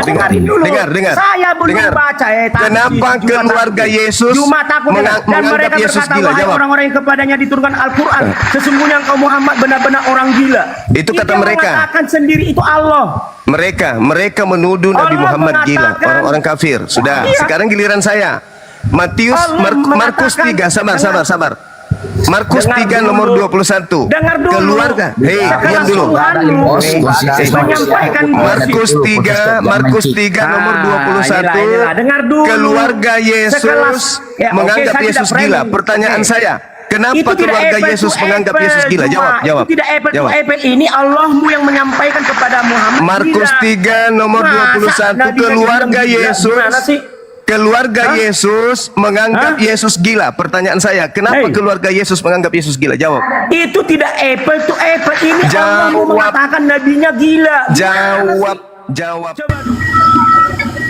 dengar. Saya belum baca Kenapa keluarga Yesus menganggap Yesus gila? Jawab. Orang-orang yang kepadanya diturunkan Al-Quran, sesungguhnya engkau Muhammad benar-benar orang gila. Itu kata mereka. Mengatakan sendiri itu Allah. Mereka menuduh Nabi Muhammad gila, orang-orang kafir. Sudah, sekarang giliran saya. Markus 3, sabar. Markus 3 nomor 21. Dengar dulu. Keluarga. Diam dulu. Markus 3 nomor 21. Dengar dulu. Keluarga Yesus menganggap Yesus gila. Pertanyaan saya, kenapa keluarga Yesus menganggap Yesus gila? Jawab. Itu tidak apple. Ini Allahmu yang menyampaikan kepada Muhammad. Markus 3 nomor 21. Keluarga Yesus menganggap Yesus gila. Pertanyaan saya, kenapa keluarga Yesus menganggap Yesus gila? Jawab. Itu tidak apple to apple. Ini Allah mengatakan nabinya gila. Jawab.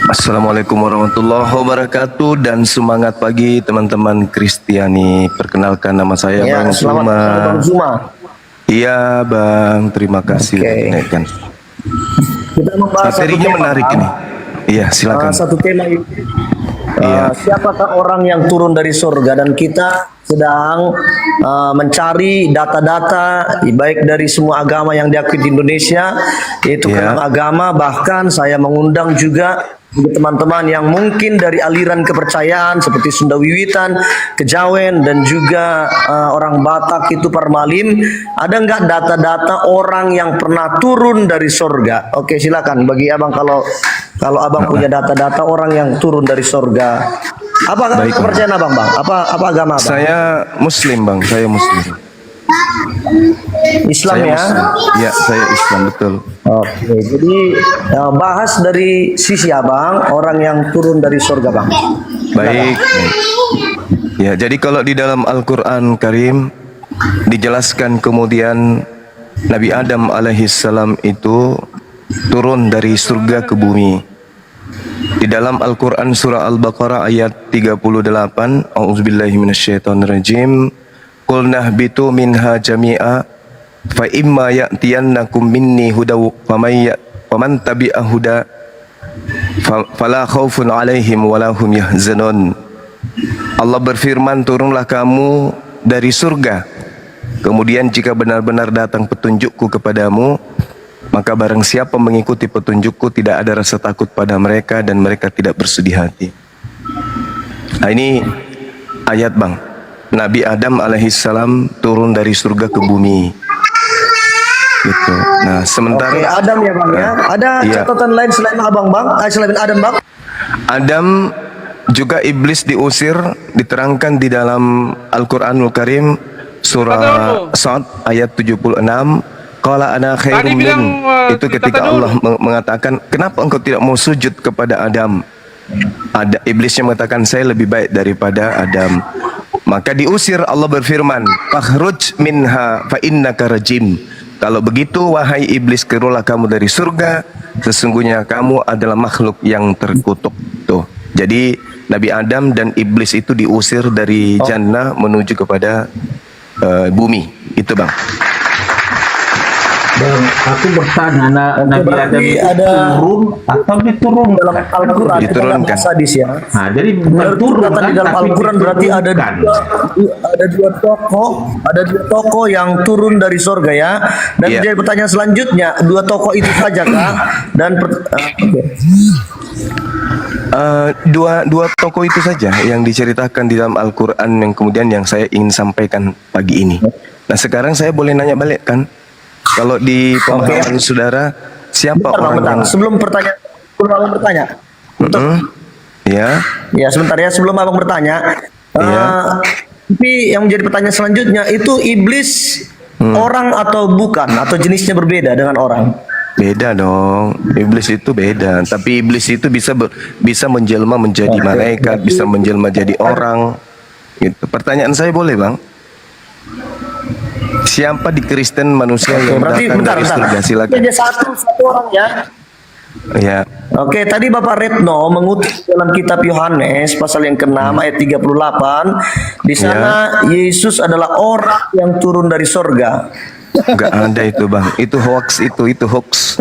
Assalamualaikum warahmatullahi wabarakatuh dan semangat pagi teman-teman Kristiani. Perkenalkan nama saya Bang Zuma. Iya Bang, terima kasih. Kita membahas materinya menarik ini. Iya, silakan. Satu tema ini. Siapakah orang yang turun dari surga? Dan kita sedang mencari data-data baik dari semua agama yang diakui di Indonesia, yaitu keenam agama. Bahkan saya mengundang juga teman-teman yang mungkin dari aliran kepercayaan seperti Sunda Wiwitan, Kejawen, dan juga orang Batak itu Parmalim. Ada nggak data-data orang yang pernah turun dari surga? Oke, silakan bagi abang kalau abang punya data-data orang yang turun dari surga. Apa kepercayaan abang, bang? Apa agama abang? Saya Muslim, Bang. Saya Muslim. Islam saya ya? Iya, saya Islam, betul. Oke, jadi bahas dari sisi abang, orang yang turun dari surga, bang. Baik. Ya, jadi kalau di dalam Al-Quran Karim dijelaskan kemudian Nabi Adam alaihissalam itu turun dari surga ke bumi. Di dalam Al-Quran surah Al-Baqarah ayat 38, A'udzubillahi minasyaitonirrajim. Qul nahbitu minha jami'a fa imma ya'tiyannakum minni hudaw faman tabi'a huda fala khaufun 'alaihim wala hum yahzanun. Allah berfirman, turunlah kamu dari surga. Kemudian jika benar-benar datang petunjukku kepadamu, maka barang siapa mengikuti petunjukku tidak ada rasa takut pada mereka dan mereka tidak bersedih hati. Nah, ini ayat, Bang. Nabi Adam alaihissalam turun dari surga ke bumi. Gitu. Nah, sementara Adam ya, Bang ya. Ada catatan lain selain abang, Bang? Selain Adam, Bang? Adam juga iblis diusir, diterangkan di dalam Al-Qur'anul Karim surah Shad ayat 76. Qala ana khairum min. Itu ketika Allah mengatakan, kenapa engkau tidak mau sujud kepada Adam? Iblisnya mengatakan, saya lebih baik daripada Adam. Maka diusir, Allah berfirman, fakhruj minha fa innaka rajim. Kalau begitu wahai iblis, keluarlah kamu dari surga, sesungguhnya kamu adalah makhluk yang terkutuk. Tuh. Jadi Nabi Adam dan iblis itu diusir dari jannah menuju kepada bumi. Itu, Bang. Dan aku bertanya, Nabi Adam itu turun atau diturun dalam Al-Quran? Diturunkan. Hadis ya. Nah, jadi bukan turun kan, di dalam Al-Quran berarti ada dua tokoh yang turun dari surga ya. Dan jadi pertanyaan selanjutnya, dua tokoh itu saja kah? Dan dua tokoh itu saja yang diceritakan di dalam Al-Quran yang kemudian yang saya ingin sampaikan pagi ini. Nah, sekarang saya boleh nanya balik kan? Kalau di pemahaman saudara, siapa orang yang... Sebelum abang bertanya. Ya, sebentar ya, sebelum abang bertanya. Tapi yang menjadi pertanyaan selanjutnya, itu iblis orang atau bukan? Atau jenisnya berbeda dengan orang? Beda dong. Iblis itu beda. Tapi iblis itu bisa menjelma menjadi malaikat, bisa menjelma jadi orang. Gitu. Pertanyaan saya boleh, Bang? Siapa di Kristen manusia yang datang dari surga? Silakan. Satu orang ya. Ya. Oke, tadi Bapak Retno mengutip dalam kitab Yohanes pasal yang ke-6 ayat 38. Di sana Yesus adalah orang yang turun dari sorga. Enggak ada itu bang, itu hoax, itu hoax.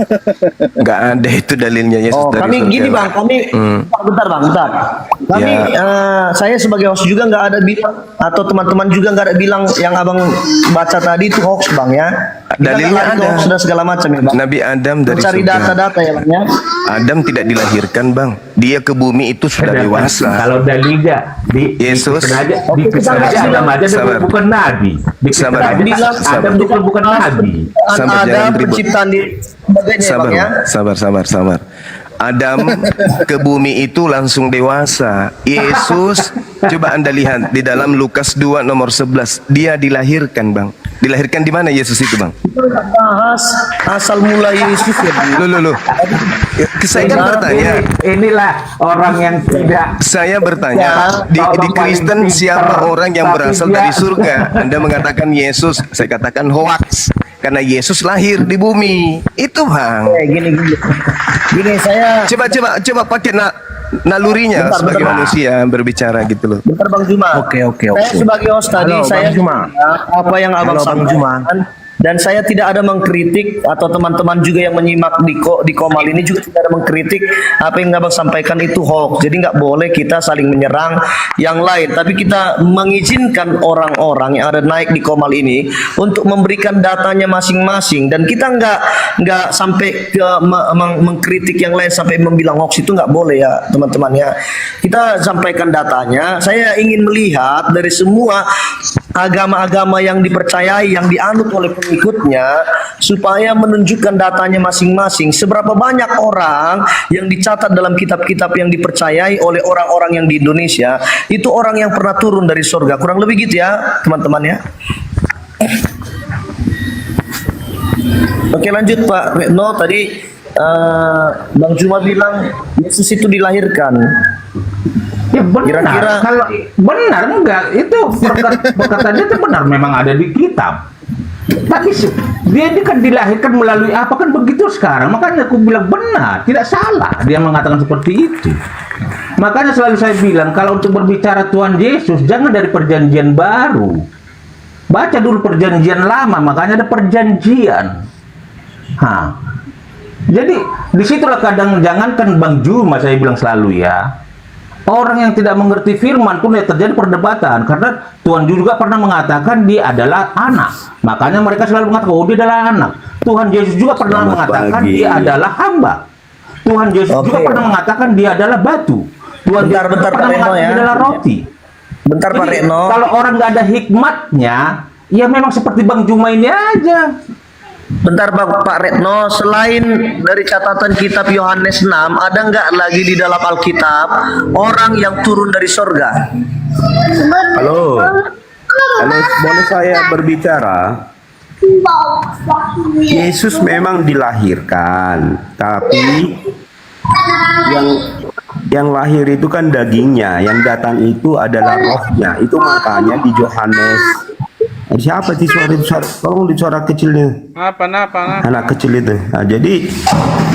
Enggak ada itu dalilnya Yesus Oh, dari kami surga. gini bang, kami bentar bang, bentar. Kami saya sebagai host juga nggak ada bilang atau teman-teman juga nggak ada bilang yang abang baca tadi itu hoax bang ya. Kita Dalilnya nggak lari ke ada. hoax dan segala macam ya bang. Nabi Adam dari Mencari surga. data-data ya bang ya. Adam tidak dilahirkan bang, dia ke bumi itu sudah dewasa. Kalau dalilnya Yesus. dipisahin aja Adam aja dia Sabar. bukan nabi. Dipisahin Sabar. aja Sabar. Adam juga bukan nabi. Sabar, Ada jangan ribut. penciptaan di sebagainya ya Sabar, bang ya. sabar. Adam ke bumi itu langsung dewasa. Yesus, coba Anda lihat di dalam Lukas 2 nomor 11, dia dilahirkan bang. Dilahirkan di mana Yesus itu bang? Kita bahas asal mula Yesus ya bang. Loh. Saya kan bertanya. Inilah orang yang tidak Saya bertanya, di Kristen siapa orang yang berasal dari surga? Anda mengatakan Yesus, saya katakan hoax. Karena Yesus lahir di bumi. Itu bang. Gini saya Coba pakai nalurinya Bentar, sebagai bentar. manusia berbicara gitu loh. bentar Bang Juma. Oke. Saya sebagai host tadi Halo, saya Bang Juma. apa yang abang Halo, Bang Juma. sampaikan dan saya tidak ada mengkritik atau teman-teman juga yang menyimak di Komal ini juga tidak ada mengkritik apa yang abang sampaikan itu hoax. Jadi nggak boleh kita saling menyerang yang lain. Tapi kita mengizinkan orang-orang yang ada naik di Komal ini untuk memberikan datanya masing-masing dan kita nggak sampai ke mengkritik yang lain sampai membilang hoax itu nggak boleh ya teman-teman ya. Kita sampaikan datanya. Saya ingin melihat dari semua agama-agama yang dipercayai, yang dianut oleh pengikutnya, supaya menunjukkan datanya masing-masing. Seberapa banyak orang yang dicatat dalam kitab-kitab yang dipercayai oleh orang-orang yang di Indonesia, itu orang yang pernah turun dari surga. Kurang lebih gitu ya, teman-teman ya. Oke, lanjut Pak Retno. Tadi Bang Juma bilang Yesus itu dilahirkan. Ya benar. Kira-kira- Kalau benar enggak itu perkataannya itu benar memang ada di kitab. Tapi dia ini kan dilahirkan melalui apa kan begitu sekarang. Makanya aku bilang benar, tidak salah dia mengatakan seperti itu. Makanya selalu saya bilang kalau untuk berbicara Tuhan Yesus jangan dari perjanjian baru. Baca dulu perjanjian lama, makanya ada perjanjian. Jadi disitulah kadang jangankan Bang Juma saya bilang selalu ya. Orang yang tidak mengerti firman pun ya terjadi perdebatan karena Tuhan juga pernah mengatakan dia adalah anak. Makanya mereka selalu mengatakan oh dia adalah anak. Tuhan Yesus juga pernah mengatakan dia adalah hamba. Tuhan Yesus juga pernah mengatakan dia adalah batu. Tuhan Bentar, Yesus juga Pak pernah Retno mengatakan ya. dia adalah roti. Bentar Pak Jadi, Retno. kalau orang nggak ada hikmatnya, ya memang seperti Bang Juma ini aja. Bentar Pak Retno, selain dari catatan kitab Yohanes 6, ada nggak lagi di dalam Alkitab orang yang turun dari sorga? Halo, boleh saya berbicara? Yesus memang dilahirkan, tapi yang lahir itu kan dagingnya, yang datang itu adalah rohnya. Itu makanya di Yohanes. Siapa sih suara? Tolong di suara kecilnya. Apa? Anak kecil itu. Nah, jadi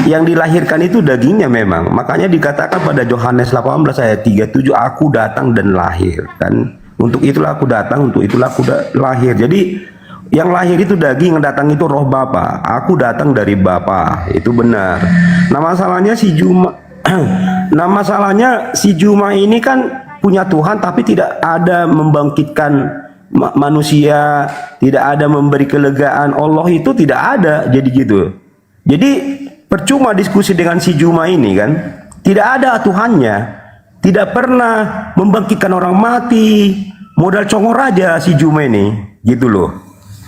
yang dilahirkan itu dagingnya memang. Makanya dikatakan pada Yohanes 18 ayat 37, aku datang dan lahir. Dan untuk itulah aku datang, untuk itulah aku lahir. Jadi yang lahir itu daging, yang datang itu roh Bapa. Aku datang dari Bapa. Itu benar. Nah masalahnya si Juma ini kan punya Tuhan tapi tidak ada membangkitkan manusia, tidak ada memberi kelegaan. Allah itu tidak ada, jadi gitu. Jadi percuma diskusi dengan si Juma ini kan, tidak ada Tuhannya, tidak pernah membangkitkan orang mati, modal congor aja si Juma ini, gitu loh.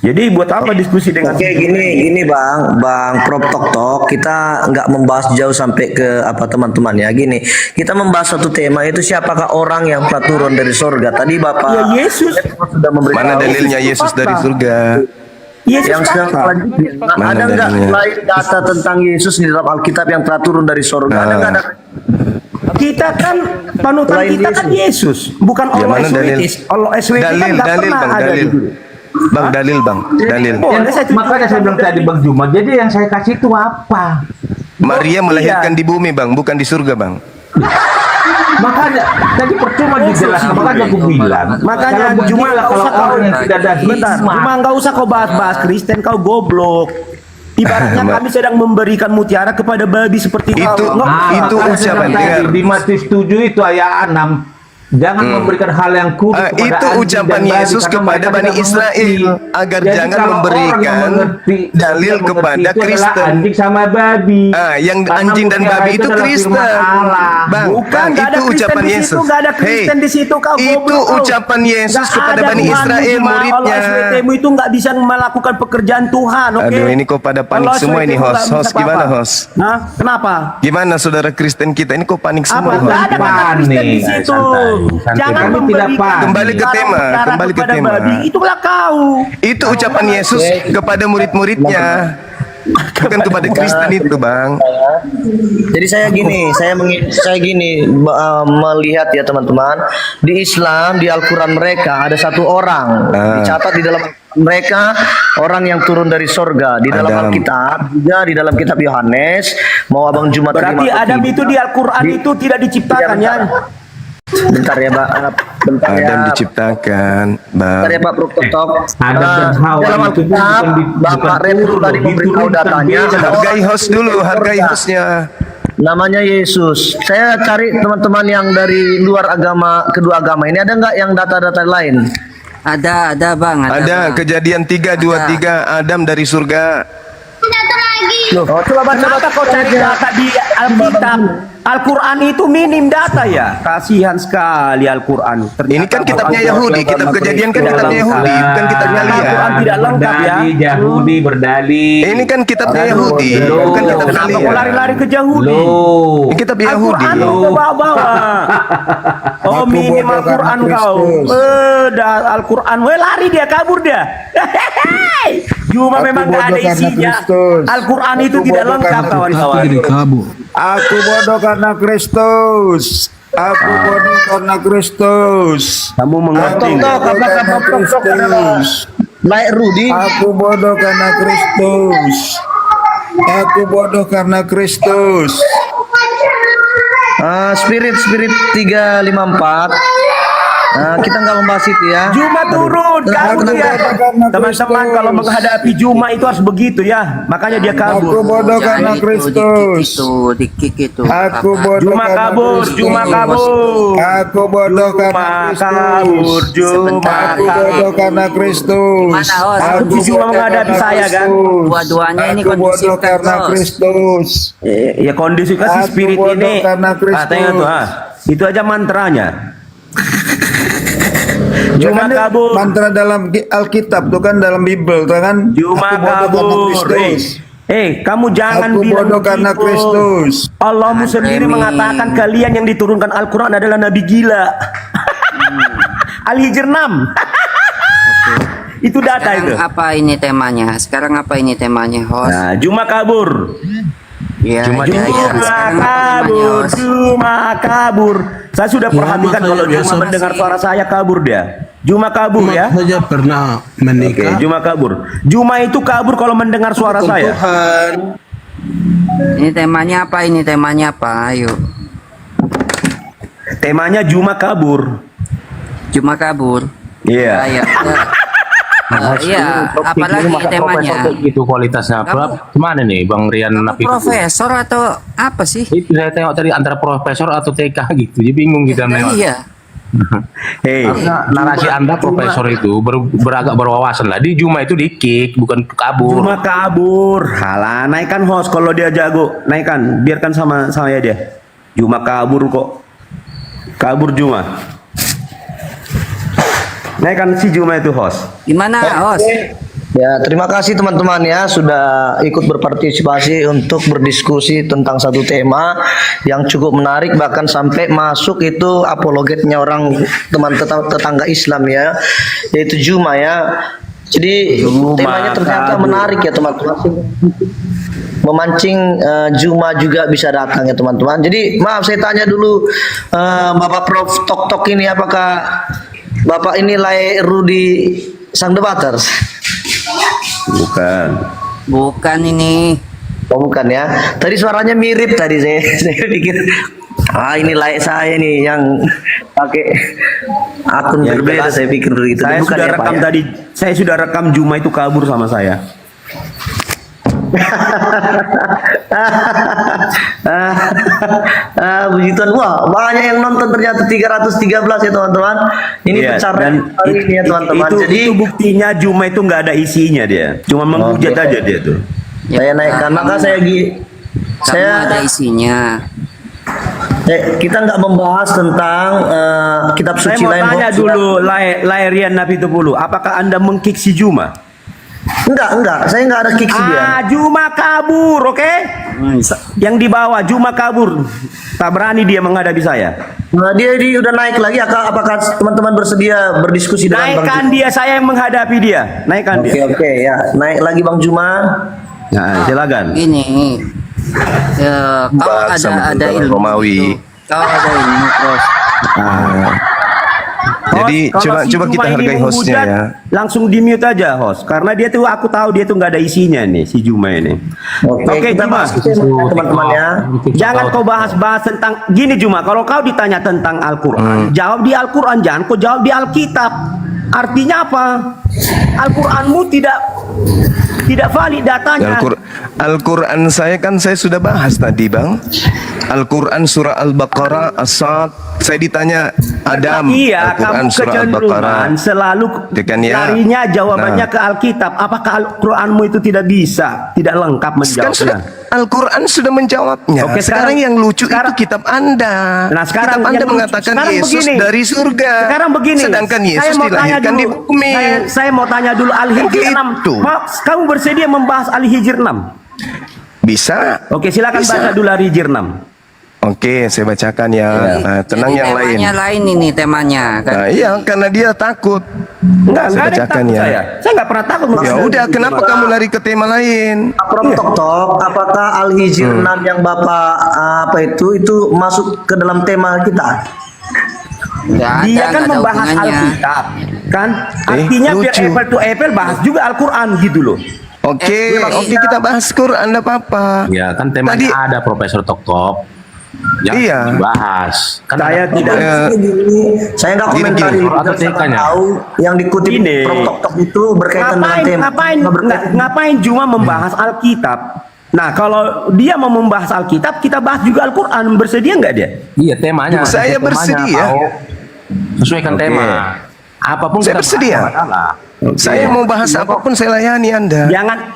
Jadi buat apa diskusi dengan Oke, gini Bang Prop Tok, kita nggak membahas jauh sampai ke apa teman-teman ya. Gini, kita membahas satu tema itu siapakah orang yang telah turun dari surga. Tadi Bapak Ya Yesus. sudah memberi Mana dalilnya Yesus dari surga? Yesus yang sedang kata. selanjutnya. Mana Ada nggak dalilnya? lain data tentang Yesus di dalam Alkitab yang telah turun dari surga? Ada nggak ada? Kita kan panutan Selain kita kan Yesus, bukan Ya, Allah mana dalil? SWT. Allah SWT kan Dalil, nggak dalil pernah bang, ada dalil. gitu. Bang, dalil bang, dalil. Oh, Makanya saya bilang tadi Bang Juma, jadi yang saya kasih itu apa? Maria melahirkan di bumi bang, bukan di surga bang. Makanya tadi percuma dijelaskan, makanya aku bilang. Makanya kalau cuma beginilah nggak kalau usah kau orang yang tidak ada bentar, hikmah. cuma nggak usah kau bahas-bahas Kristen, kau goblok. Ibaratnya kami sedang memberikan mutiara kepada babi seperti Itu- kau. Nggak usah. itu makanya ucapan tadi dengar. di Matius 7 itu ayat 6. Jangan memberikan hal yang kudus kepada Itu anjing ucapan dan babi, Yesus karena kepada mereka Bani tidak Israel mengerti. agar Jadi jangan kalau orang yang memberikan mengerti, dalil yang mengerti kepada itu adalah Kristen. anjing sama babi. Yang Karena anjing dan mutiara babi itu adalah Kristen. firman Allah. Bang, Bukan, bang, nggak ada itu Kristen ucapan di situ, Yesus. nggak ada Kristen di situ, kau itu goblok, kau. ucapan Yesus Nggak kepada ada Bani Tuhanmu, Israel cuma muridnya. Allah SWT-mu itu nggak bisa melakukan pekerjaan Tuhan, oke? Aduh, ini kok pada panik Allah semua ini, SWT-mu nggak host. bisa Host, gimana, apa-apa. host? Hah? Kenapa? Gimana saudara Kristen kita ini kok panik Apa? semua? Nggak host? ada kata Kristen di Panik. situ. Santai. Jangan Kami tidak memberikan panik. Kembali ke tema, mutiara kembali ke kepada tema. babi. Itulah kau. Itu ucapan Yesus kepada murid-muridnya. Bukan kepada Kristen itu, Bang. Jadi saya gini melihat ya teman-teman, di Islam di Al-Qur'an mereka ada satu orang dicatat di dalam mereka orang yang turun dari sorga di dalam Adam. Alkitab, juga di dalam kitab Yohanes. Mau Abang Jumat Berarti terima atau Adam tidak. itu di Al-Quran itu tidak diciptakan ya? Bentar ya, Pak. Bentar ya. Adam diciptakan, Bang. Bentar ya, Pak Prokop. Adam dan Hawa Dalam itu Alkitab, bukan Bapak bukan Repro turun, tadi memberitahu diturunkan datanya. beda. Ada Hargai orang host dulu, hargai hostnya. namanya Yesus. Saya cari teman-teman yang dari luar agama, kedua agama ini, ada nggak yang data-data lain? Ada bang, Ada bang. kejadian 3:23 Adam dari surga. Oh, coba baca Kenapa kau cari data di Alkitab? Al-Quran itu minim data ya? Kasihan sekali Al-Quran. Ini kan kitabnya Yahudi, kitab kejadian kan kitabnya Yahudi, bukan kitabnya Al-Quran kalian. tidak lengkap ya. Berdali, Yahudi berdali. Ini kan kitabnya Yahudi, Loh. bukan kitab Kenapa kau kalian. lari-lari ke Yahudi? Loh. Ini kitab Yahudi. Al-Quran kau bawa-bawa. Oh minim Al-Quran kau. Al-Quran, weh lari dia, kabur dia. Cuma memang nggak ada isinya. Al-Quran itu tidak lengkap kawan-kawan. Aku bodoh karena Kristus. Aku bodoh karena Kristus. Kamu mengerti? Tok, apakah Tok adalah Naik Rudi? Aku bodoh karena Kristus. Aku bodoh karena Kristus. Spirit 354. Kita nggak membahas itu ya. Juma turun, kabur dia. Teman-teman kalau menghadapi Juma itu harus begitu ya. Makanya dia Aku kabur. bodoh karena Kristus. Dikik itu. Aku bodoh Juma karena kabur, Kristus. Juma kabur. Aku bodoh karena Juma kabur, Kristus. Juma Aku kabur. bodoh karena Kristus. Gimana, host? Aku Juma bodoh menghadapi karena saya, kan? Kristus. Dua-duanya ini Aku kondisi bodoh karena terus. Kristus. Ya kondisi kasih Aku spirit bodoh ini. karena Kristus. Tengok tuh, itu aja mantranya. Ya Juma kan, kabur. mantra dalam Alkitab tuh kan, dalam Bible tuh kan. Juma Aku bodoh karena kabur. Kristus. Kamu jangan Aku bilang bodoh karena begitu. Kristus. Allahmu sendiri Remi. mengatakan kalian yang diturunkan Al-Quran adalah Nabi gila. Al-Hijr 6. Itu data itu. Sekarang apa ini temanya? Sekarang apa ini temanya, host? Nah, Juma kabur. Ya, Cuma ya, ya. Juma Sekarang apa temanya, kabur, host? Juma kabur. Saya sudah perhatikan kalau Juma mendengar suara saya kabur dia. Juma kabur ya. saja pernah Oke, menikah. Juma kabur. Juma itu kabur kalau mendengar suara saya. Tuhan. Ini temanya apa? Ini temanya apa? Ayo. Temanya Juma kabur. Cuma kabur. Iya. Ya, ya. Iya, apalagi temanya? Gitu kualitasnya berapa? Gimana nih Bang Rian Kamu Nafi? profesor atau apa sih? Itu saya tengok tadi antara profesor atau TK gitu. Jadi bingung kita memang. Iya. Hei, Karena narasi Anda profesor itu beragak berwawasan lah. Di Juma itu di-kick, bukan kabur. Juma kabur. Halah, naikkan host kalau dia jago. Naikkan, biarkan sama saya dia. Juma kabur kok. Kabur Juma. Naikkan si Juma itu host. Gimana, host? Ya, terima kasih teman-teman ya sudah ikut berpartisipasi untuk berdiskusi tentang satu tema yang cukup menarik, bahkan sampai masuk itu apologetnya orang tetangga Islam ya, yaitu Juma ya. Jadi Juma temanya ternyata kabur. menarik ya teman-teman. Memancing Juma juga bisa datang ya teman-teman. Jadi maaf saya tanya dulu Bapak Prof Tok ini, apakah Bapak ini Lai Rudi sang debaters? Bukan. Bukan ini. Oh, bukan ya. Tadi suaranya mirip tadi saya pikir ini layak saya nih yang pakai akun Yang berbeda, jelas, saya pikir begitu. Saya Bukan sudah ya, Pak, rekam ya? tadi. Saya sudah rekam Juma itu kabur sama saya. Begituan. Wah, banyak yang nonton ternyata 313 ya teman-teman. Ini Iya, pencarian dan hari ini ya teman-teman. Jadi itu buktinya Juma itu nggak ada isinya dia. Cuma menghujat Oke. aja dia tuh. saya naikkan, maka Kamu saya ada isinya. kita nggak membahas tentang kitab Saya suci mau lain. tanya hoax, ya. dulu lahirian Nabi itu dulu. Apakah Anda mengkick si Juma? Enggak, saya nggak ada kick dia. Juma kabur, oke? Yang di bawah Juma kabur. Tak berani dia menghadapi saya. Nah, dia udah naik lagi. Apakah teman-teman bersedia berdiskusi dengan Bang Naikkan Juma? dia, saya yang menghadapi dia. Naikkan dia. Oke, ya, naik lagi Bang Juma. Nah, silakan. Gini, kau Bahasa ada Mutawatir ilmu Romawi. itu. Kau ada ilmu, Prof. Jadi Host, kalau si coba kita Juma ini hargai hostnya menghujat, ya. Langsung di mute aja host, karena dia tuh aku tahu dia tuh nggak ada isinya nih si Juma ini. Oke, kita Juma. bahas teman-teman ya. Jangan kau bahas-bahas tentang gini Juma. Kalau kau ditanya tentang Al-Quran, jawab di Al-Quran, jangan kau jawab di Alkitab. Artinya apa? Al-Quranmu tidak valid datanya. Al-Quran saya sudah bahas tadi Bang. Al-Quran surah Al-Baqarah As-Sad. Saya ditanya Adam. Iya, Al-Quran kamu surah Al-Baqarah. kecenderungan selalu Tekan ya. larinya jawabannya Nah. ke Alkitab. Apakah Al-Quranmu itu tidak bisa, tidak lengkap Kan menjawabnya? sudah Al-Quran sudah menjawabnya. Oke, sekarang yang lucu sekarang- itu kitab Anda. Nah, sekarang kitab Anda yang lucu- mengatakan sekarang Yesus begini. dari surga. Sekarang begini. Sedangkan Saya Yesus mau tanya dilahirkan di dulu. bumi. Saya mau tanya dulu Al-Hijr 6. Begitu. Kamu bersedia membahas Al-Hijr 6? Bisa. Oke, silakan Bisa. baca dulu Al-Hijr 6. Oke, saya bacakan ya. Nah, tenang Jadi yang lain. temanya lain ini temanya kan. Nah, iya, karena dia takut. Enggak Saya ada yang bacakan takut ya. Saya nggak pernah takut. Ya udah, kenapa kamu lari ke tema lain? Prof Tok, apakah Al-Hijr 6 yang Bapak itu masuk ke dalam tema kita? Nggak ada, Dia kan nggak ada membahas hubungannya. Alkitab, kan? Artinya biar lucu. apple to apple bahas juga Al-Quran gitu loh. Oke, oke kita bahas Quran, enggak apa-apa. Ya kan temanya Tadi- ada Profesor Tok. Yang Iya. dibahas. Kan Saya ada- tidak. Saya nggak Gini, komentari gini. Atau TK-nya. tahu yang dikutip Gini. Prof Tok itu berkaitan dengan tema. Ngapain Juma membahas Alkitab? Nah, kalau dia mau membahas Alkitab, kita bahas juga Al-Quran. Bersedia nggak dia? Iya temanya. Saya Temanya, bersedia. tahu. Sesuaikan Oke. tema. Apapun Saya kita bersedia. bahas, nggak masalah. Saya mau bahas apapun saya layani Anda.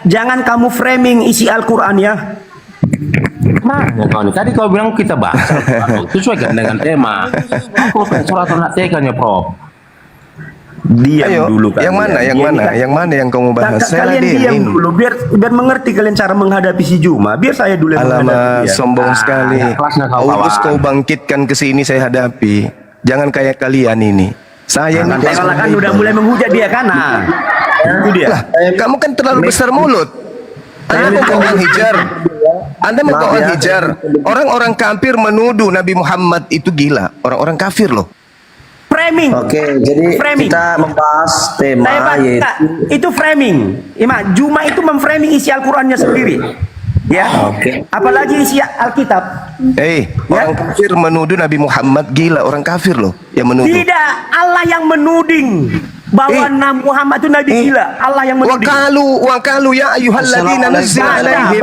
Jangan kamu framing isi Al-Quran ya. Ya, kawan. Tadi kau bilang kita bahas. Sesuaikan dengan tema. Profesor atau nak tekannya Prof. Diam Ayo, dulu kan. yang mana, yang mana yang kamu bahas? Saya Kalian diam ladenin. dulu biar mengerti kalian cara menghadapi si Juma. Biar saya dulu yang Alamak, menghadapi dia. sombong sekali. kelasnya kau, Urus kawan. kau bangkitkan ke sini saya hadapi. Jangan kayak kalian ini. Saya ini Kalau kan udah mulai menghujat dia kan. Nah, itu dia. Lah, kamu kan terlalu besar mulut. Anda mau kau hijar. Anda mau kau hijar. Orang-orang kafir menuduh Nabi Muhammad itu gila. Orang-orang kafir loh. Framing. Oke, jadi Framing. kita membahas tema yaitu Itu framing. Juma itu memframing isi Al-Qur'annya sendiri. Ya. Oke. Apalagi isi Alkitab. Orang kafir menuduh Nabi Muhammad gila. Orang kafir loh yang menuduh. Tidak, Allah yang menuding bahwa Nabi Muhammad itu nabi gila. Allah yang menuding. Wakalu ya ayyuhalladzina nazzala alaihim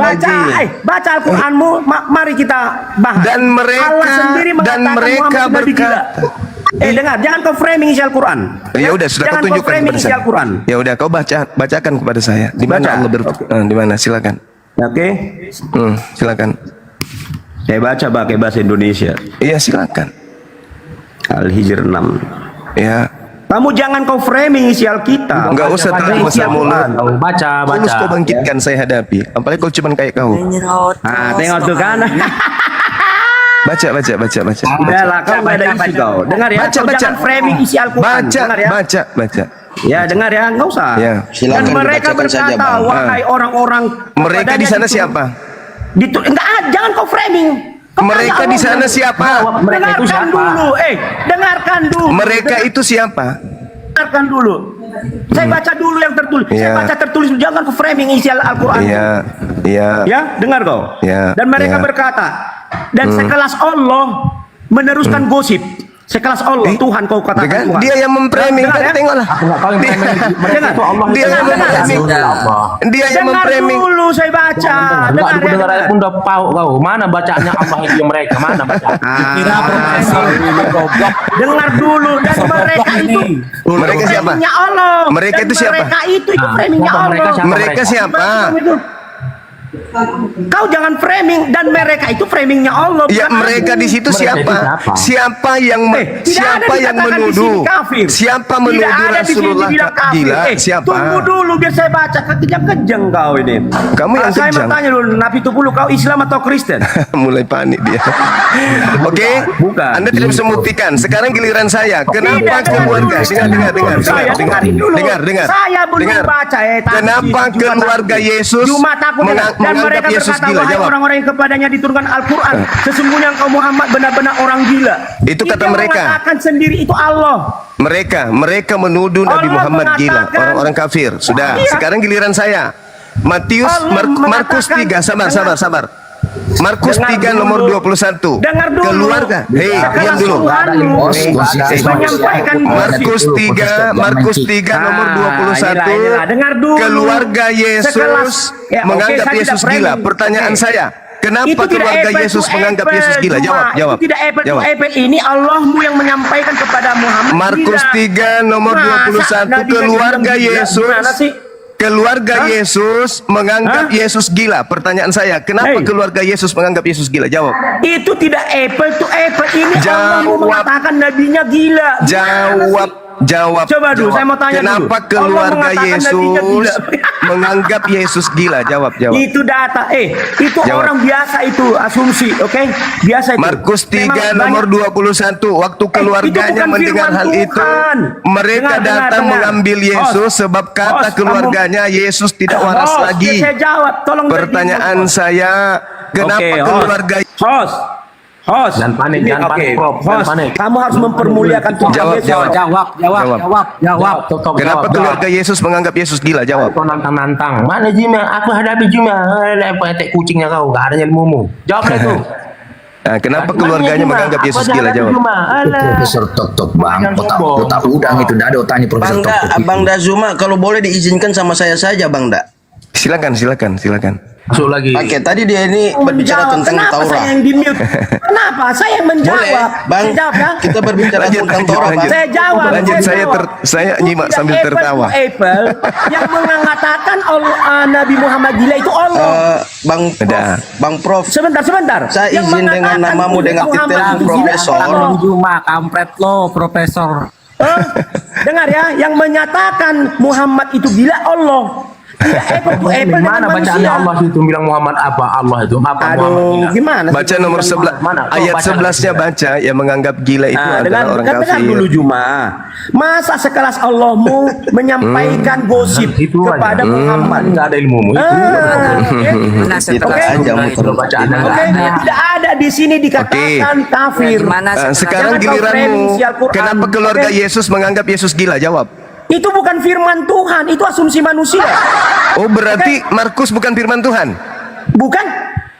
Baca Al-Qur'anmu, mari kita bahas. Dan mereka- Allah sendiri dan mengatakan mereka Muhammad itu nabi gila. berkata- Dengar, jangan kau framing isi Al-Quran. Ya udah sudah Jangan kau tunjukkan framing kepada isi saya. Al-Quran. Ya udah kau bacakan kepada saya. Di mana Baca. Allah di mana? Silakan. Oke. Silakan. Saya baca pakai bahasa Indonesia. Iya silakan. Al-Hijr 6. Ya. Kamu jangan kau framing isi Alkitab. Enggak usah terlalu besar mulut. Kau baca. Terus kau bangkitkan saya hadapi. Apalagi kau cuman kayak kau. Nah, tengok tuh kan. Baca. Udahlah, kau nggak ada isi kau. Dengar ya, Baca, kau baca. jangan framing isi Al-Quran. Dengar ya. Baca. Ya, dengar ya, nggak usah. Ya. Silakan Dan mereka dibacakan saja, berkata, Bang. wahai orang-orang. Mereka di sana siapa? Enggak, jangan kau framing. Kau Mereka tanya di Allah. sana siapa? Dengarkan dulu, dengarkan dulu. Mereka itu siapa? Dengarkan dulu. Saya baca dulu yang tertulis. Saya Iya. baca tertulis, jangan ke framing isi Al-Quran. Iya, iya. Ya, dengar kau. Ya, Dan mereka ya. berkata, dan sekelas Allah meneruskan gosip. Sekelas Allah, Tuhan kau katakan Dengan Tuhan. dia yang memframing Dengar kan, ya. tengoklah. Aku nggak tahu yang Dia- mereka itu Allah dia itu yang dengar. memframing. Allah. Dia yang Dengar memframing. dulu saya baca. Enggak, Dengar aku ya, dengar dengar. ayat pun udah pau kau. Mana bacaannya Allah itu yang mereka? Mana bacaan? Kira dengar dulu, dan mereka itu Mereka siapa? framingnya Allah. Mereka Dan itu siapa? Mereka itu framingnya siapa mereka? Allah. Siapa Mereka siapa? Kau jangan framing, dan mereka itu framingnya Allah. Ya bukan mereka aku. di situ Mereka itu siapa? siapa? Siapa yang Tidak siapa ada yang dikatakan di menuduh? sini kafir. Siapa Tidak menuduh ada di sini Rasulullah dibilang kafir. gila? Siapa? Tunggu dulu biar saya baca. Kejang-kejang kau ini. Kamu yang Saya kejang. mau tanya dulu, Nabi Tupulu, kau Islam atau Kristen? Mulai panik dia. Oke, Bukan. Anda tidak bisa membuktikan. Sekarang giliran saya. Kenapa Tidak, keluarga? dengar dulu. Saya dengarin dulu. dengar. Saya belum Dengar. baca tadi Kenapa Jumat keluarga aku. Yesus Jumat aku dengar. Dan menganggap mereka Yesus berkata, gila? wahai Jawab. orang-orang yang kepadanya diturunkan Al-Quran, sesungguhnya engkau Muhammad benar-benar orang gila. Itu kata yang mereka. mengatakan sendiri itu Allah. Mereka menuduh Nabi Allah Muhammad gila, mengatakan- orang-orang kafir. Sudah, Iya. sekarang giliran saya. Matius Allah Markus mengatakan- 3, sabar. Markus Dengar 3 dulu. nomor 21. Dengar dulu. Keluarga. Hei, Sekelas diam dulu. Tuhanmu menyampaikan Markus 3 nomor 21. inilah. Dengar dulu. Keluarga Yesus Sekelas- ya, oke, menganggap saya Yesus tidak gila. framing. Pertanyaan Oke. saya, kenapa Itu tidak keluarga apple Yesus to menganggap apple, Yesus gila? Cuma Jawab. Itu tidak apple to Jawab. apple. Ini Allahmu yang menyampaikan kepada Muhammad Markus gila. 3 nomor Masa 21, Nabi keluarga bilang gila? Yesus. Gimana sih? Keluarga Hah? Yesus menganggap Hah? Yesus gila. Pertanyaan saya, kenapa Hei. keluarga Yesus menganggap Yesus gila? Jawab. Itu tidak apple to apple. Ini Allahmu Jawab. mengatakan nabinya gila. Jawab. Coba dulu, saya mau tanya dulu. Kenapa Allah keluarga mengatakan nabinya Yesus gila. menganggap Yesus gila? Jawab. Itu data. Itu Jawab. orang biasa itu asumsi, oke? Biasa itu. Markus 3 Memang nomor 21, waktu keluarganya itu bukan mendengar firman hal itu, Tuhan. mereka datang mengambil Yesus sebab kata Host, keluarganya Yesus tidak waras Host, lagi. Saya jawab, tolong Pertanyaan berdiri, host. saya, kenapa Oke, keluarga Host. Jangan panik, Ini, jangan oke. panik, Prof. Jangan Host, panik. kamu harus mempermuliakan Tuhan Jawab, Yesus. jawab. Jawab. Kenapa keluarga Yesus menganggap Yesus gila? Jawab. Kau nantang-nantang. Mana Jima? Aku hadapi Jima. Apa etek kucingnya kau? Gak ada ilmumu. Jawablah itu. Nah, kenapa keluarganya menganggap Yesus gila? Jawab. Profesor Tok bang, otak udang itu dah ada otaknya Profesor Tok. Bang Dazuma, kalau boleh diizinkan sama saya saja, Bang Da. Silakan. Masuk lagi. Oke, tadi dia ini berbicara Menjawab. tentang Kenapa saya Taurat. yang di-mute? Kenapa? Saya yang menjawab. Boleh, Bang. Saya jawab ya. Kita berbicara tentang Taurat, Bang. Saya jawab. Lanjut, saya jawab. saya Itu nyimak tidak sambil apple tertawa. to apple yang mengatakan Nabi Muhammad gila itu Allah. Udah. Bang Prof, Sebentar. saya Yang izin dengan mengatakan namamu dengan Muhammad titelmu itu gila Profesor. Allah. Cuma kampret lo, Profesor. Dengar ya, yang menyatakan Muhammad itu gila Allah. Tidak apple to apple dengan Mana bacaannya manusia. Allah itu bilang Muhammad apa? Allah itu apa? Muhammad Aduh, gila. gimana? sih? Baca nomor 11 Mana? Kau ayat baca 11-nya lagi. baca yang menganggap gila itu adalah orang dengar kafir. dulu Juma. Masa sekelas Allahmu menyampaikan gosip Itu aja. kepada Muhammad? Nggak ada ilmumu. Itu. Gimana Kita Oke. aja muter. Bacaannya Oke, nggak. tidak ada di sini dikatakan kafir. Gimana Sekarang Jangan kau framing giliranmu. si Al-Quran. Kenapa keluarga Oke? Yesus menganggap Yesus gila? Jawab. Itu bukan firman Tuhan, itu asumsi manusia. Oh, berarti Markus bukan firman Tuhan. Bukan?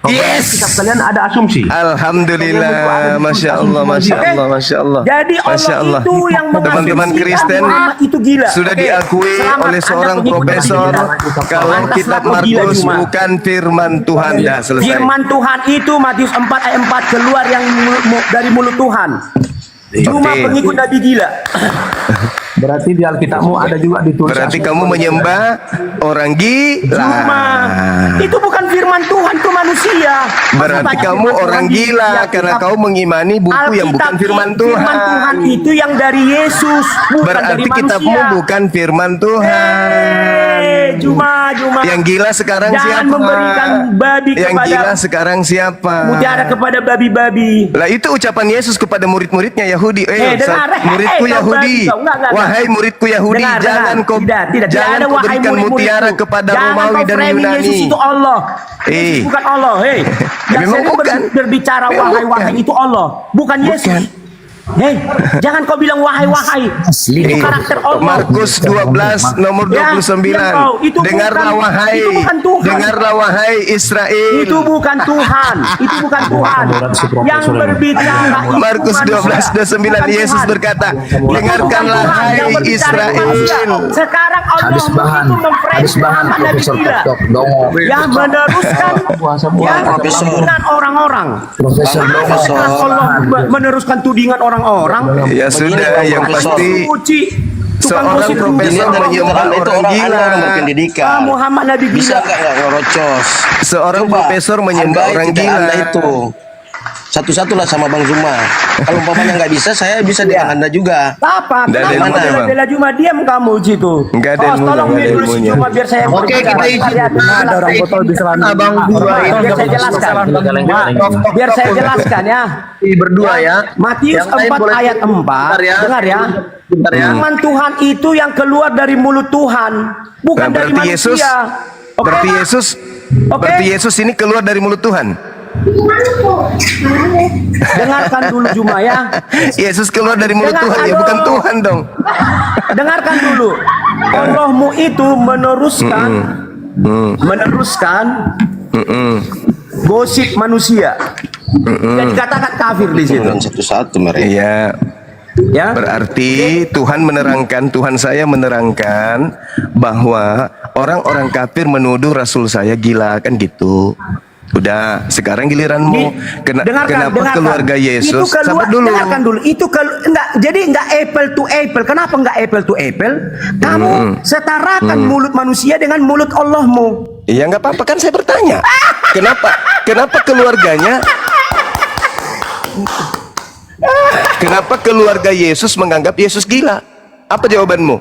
Kitab kalian ada asumsi. Alhamdulillah, masya Allah, masya Oke. Allah, masya Allah. Jadi Masya Allah itu yang Teman-teman mengasumsikan Kristen Muhammad itu gila. sudah Oke. diakui Selamat, oleh Anda seorang pengikut profesor Nabi gila. kalau Pantas kitab laku gila Markus cuma. bukan firman Tuhan. Dah selesai. Firman Tuhan itu Matius 4 ayat 4 keluar yang dari mulut Tuhan. Cuma Oke. pengikut Nabi gila. Berarti di Alkitabmu ada juga ditulis. Berarti kamu menyembah orang gila. Cuma itu bukan firman Tuhan, itu manusia. Berarti Maksudnya kamu firman orang Tuhan di gila Alkitab. karena kau mengimani buku yang bukan firman Tuhan. Firman Tuhan itu yang dari Yesus, bukan dari Berarti manusia. kitabmu bukan firman Tuhan. Juma. Yang gila sekarang Jangan siapa? memberikan babi Yang kepada gila sekarang siapa? mutiara kepada babi-babi. Lah itu ucapan Yesus kepada murid-muridnya Yahudi. Dengar, muridku kau Yahudi. babi, kau. Enggak. Wahai muridku Yahudi, Dengar, jangan dengar. kau tidak jangan ada kau wahai berikan murid-muridku. mutiara kepada Jangan Romawi kau dan framing Yunani. Yesus itu Allah. Eh. Yesus bukan Allah. Memang bukan. Berbicara Memang wahai bukan. itu Allah, bukan Yesus. Bukan. Hei, jangan kau bilang wahai. Itu karakter Allah. Markus 12 nomor Ya, 29. diam kau. Itu Dengarlah bukan- wahai, itu bukan Tuhan. dengarlah wahai Israel. Itu bukan Tuhan. Itu bukan Tuhan. Yang berbicara itu Markus manusia. 12:29 Bukan Yesus Tuhan. berkata, Itu bukan dengarkanlah Tuhan. hai Yang berbicara itu Israel. manusia. Sekarang Allah Habis bahan, itu memframe habis bahan Muhammad Nabi Profesor gila. Tok Dongo. Yang meneruskan tudingan orang-orang. Profesor Dongo. Sekarang Allah meneruskan tudingan orang-orang. Ya sudah, yang pasti Suci. Tukang seorang gosip profesor tudingan menyembah orang gila. Ah, Muhammad Nabi gila. Seorang profesor menyembah orang gila. Satu-satulah sama Bang Zuma. Kalau umpamanya nggak bisa, saya bisa dengan Anda juga. Apa? Nggak ada Kenapa ilmunya, Bang. bela Juma diam kamu situ? Nggak ada Oh, ilmunya, tolong nggak ada mute dulu si ilmunya. Juma biar saya Oke, kita ada orang botol di selama. Abang berdua Biar saya jelaskan. Biar saya jelaskan ya. berdua ya. Matius Yang lain 4 boleh- ayat 4. Bentar ya. Dengar ya. Bentar ya. Firman Tuhan itu yang keluar dari mulut Tuhan, bukan Nah, dari berarti Yesus, manusia. Oke, berarti Pak? Yesus, Oke. berarti Yesus ini keluar dari mulut Tuhan. Dengarkan dulu Juma ya. Yesus keluar dari mulut Dengarkan Tuhan, ya bukan dulu. Tuhan dong. Dengarkan dulu. Allahmu itu meneruskan gosip manusia. Dan dikatakan kafir di situ. Satu-satu mereka. Iya. Ya. Berarti Tuhan menerangkan, Tuhan saya menerangkan bahwa orang-orang kafir menuduh Rasul saya gila, kan gitu. Udah, sekarang giliranmu. Kenapa keluarga Yesus? Sabar dulu. Dengarkan dulu. Itu enggak apple to apple. Kenapa enggak apple to apple? Kamu setarakan mulut manusia dengan mulut Allahmu. Iya nggak apa-apa, kan saya bertanya. Kenapa keluarganya? Kenapa keluarga Yesus menganggap Yesus gila? Apa jawabanmu?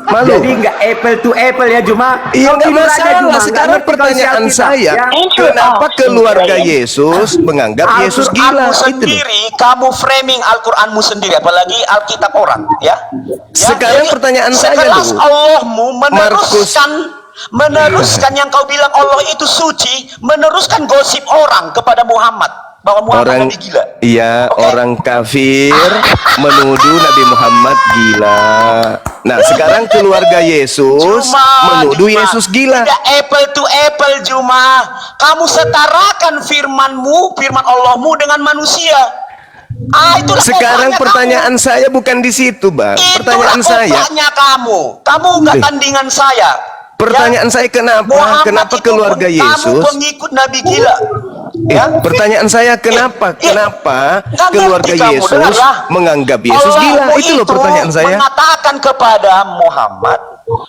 Malu. Jadi enggak apple to apple ya Juma. Iya nggak Jujur aja, masalah. Juma. Nggak Sekarang ngerti pertanyaan konsep saya, kita, ya. kenapa keluarga Yesus menganggap Yesus gila? Al-Quranmu Itu loh. sendiri, kamu framing Al-Quranmu sendiri, apalagi Alkitab orang, ya. Sekarang jadi, pertanyaan saya sekelas dulu. Allahmu meneruskan yang kau bilang Allah itu suci, meneruskan gosip orang kepada Muhammad bahwa Muhammad Nabi gila. Iya, Oke? orang kafir menuduh Nabi Muhammad gila. Nah, sekarang keluarga Yesus menuduh Juma. Yesus gila. Tidak apple to apple, Juma. Kamu setarakan firmanmu, firman Allahmu dengan manusia. Itulah Sekarang otaknya pertanyaan saya bukan di situ, Bang. Pertanyaan Itulah saya, otaknya kamu. Kamu enggak tandingan saya. pertanyaan Ya. saya kenapa? Muhammad Kenapa itu keluarga kamu Yesus? pengikut Nabi gila. Ya. Pertanyaan saya kenapa? Kenapa Nggak keluarga ngerti kamu, Yesus dengarlah. menganggap Yesus gila? Allahmu Itu loh pertanyaan saya. mengatakan kepada Muhammad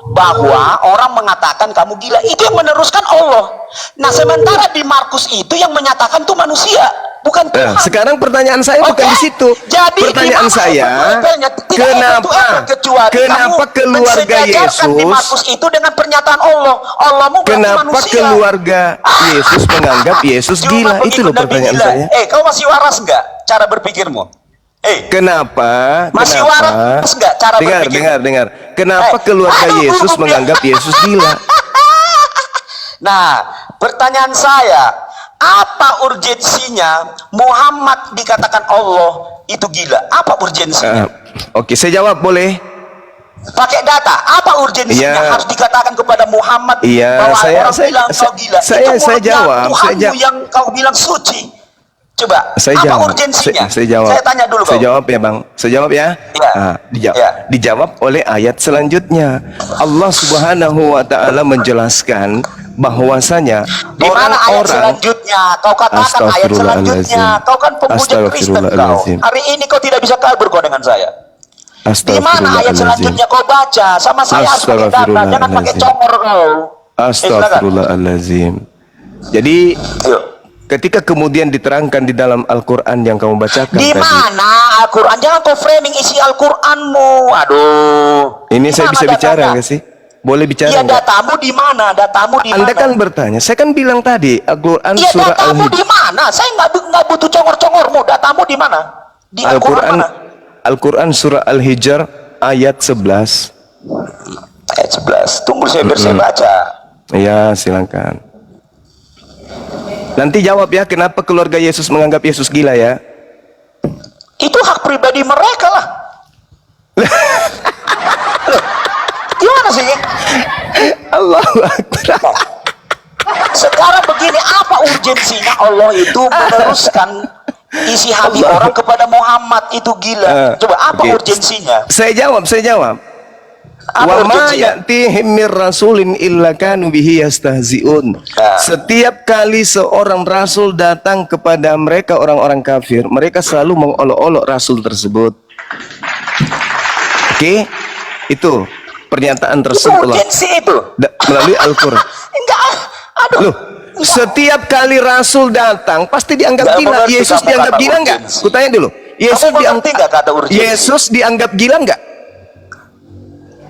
bahwa orang mengatakan kamu gila, itu yang meneruskan Allah. Nah, sementara di Markus itu yang menyatakan tuh manusia, bukan Tuhan. Sekarang pertanyaan saya bukan di situ. Jadi Pertanyaan di mana saya, apple-nya? Tidak kenapa? apple-to-apple, kecuali Kenapa kamu keluarga mensejajarkan di Yesus? Markus itu dengan pernyataan Allah. Allahmu berarti Kenapa manusia. keluarga Yesus menganggap Yesus Cuma gila? Itu pengikut loh Nabi pertanyaan gila. saya. Kau masih waras nggak cara berpikirmu? Kenapa? Masih Kenapa? waras nggak cara berpikir? Dengar. Kenapa keluarga Yesus menganggap Yesus gila? Nah, pertanyaan saya, apa urgensinya Muhammad dikatakan Allah itu gila? Apa urgensinya? Oke, saya jawab boleh? Pakai data, apa urgensinya Iya. harus dikatakan kepada Muhammad Iya, bahwa saya- orang saya- bilang saya- kau gila? saya- Itu saya mulutnya jawab, Tuhanmu yang kau bilang suci. Coba, Saya apa jawab. urgensinya? Saya jawab. Saya tanya dulu Saya kau. jawab ya, Bang. Saya jawab ya. Dijawab oleh ayat selanjutnya. Allah Subhanahu wa taala menjelaskan bahwasanya Di mana ayat orang-orang selanjutnya? Kau katakan ayat selanjutnya. Kau kan pemuja Kristen kau. Hari ini kau tidak bisa kabur kau dengan saya. Di mana ayat selanjutnya kau baca? Sama saya harus pakai data, jangan pakai congor kau. Astagfirullahalazim. Jadi ketika kemudian diterangkan di dalam Al-Qur'an yang kamu bacakan Di tadi. mana Al-Quran? Jangan kau framing isi Al-Quranmu. Aduh. Ini Di saya mana bisa bicara datanya? nggak sih? Boleh bicara Iya, nggak? datamu di mana? Datamu di Anda mana? kan bertanya, saya kan bilang tadi Al-Quran Iya, surah datamu Al-Hijr. di mana? Saya nggak butuh congor-congormu. Datamu di mana? Di Al-Quran mana? Al-Quran surah Al-Hijr ayat 11. Ayat 11. Tunggu biar saya baca. Iya, silakan. Nanti jawab ya, kenapa keluarga Yesus menganggap Yesus gila ya? Itu hak pribadi mereka lah. Loh, gimana sih? Allahu Akbar. Sekarang begini, apa urgensinya Allah itu meneruskan isi hati orang kepada Muhammad itu gila? Coba apa urgensinya? Saya jawab. Wa ma ya'tihim mir rasulin illa kanu bihi yastahzi'un. Setiap kali seorang rasul datang kepada mereka orang-orang kafir, mereka selalu mengolok-olok rasul tersebut. Oke? Itu pernyataan Rasulullah Urgensi itu melalui Al-Qur'an. enggak, aduh. Loh, setiap kali rasul datang pasti dianggap gila. Yesus dianggap gila enggak? Kutanya dulu. Yesus dianggap gila enggak?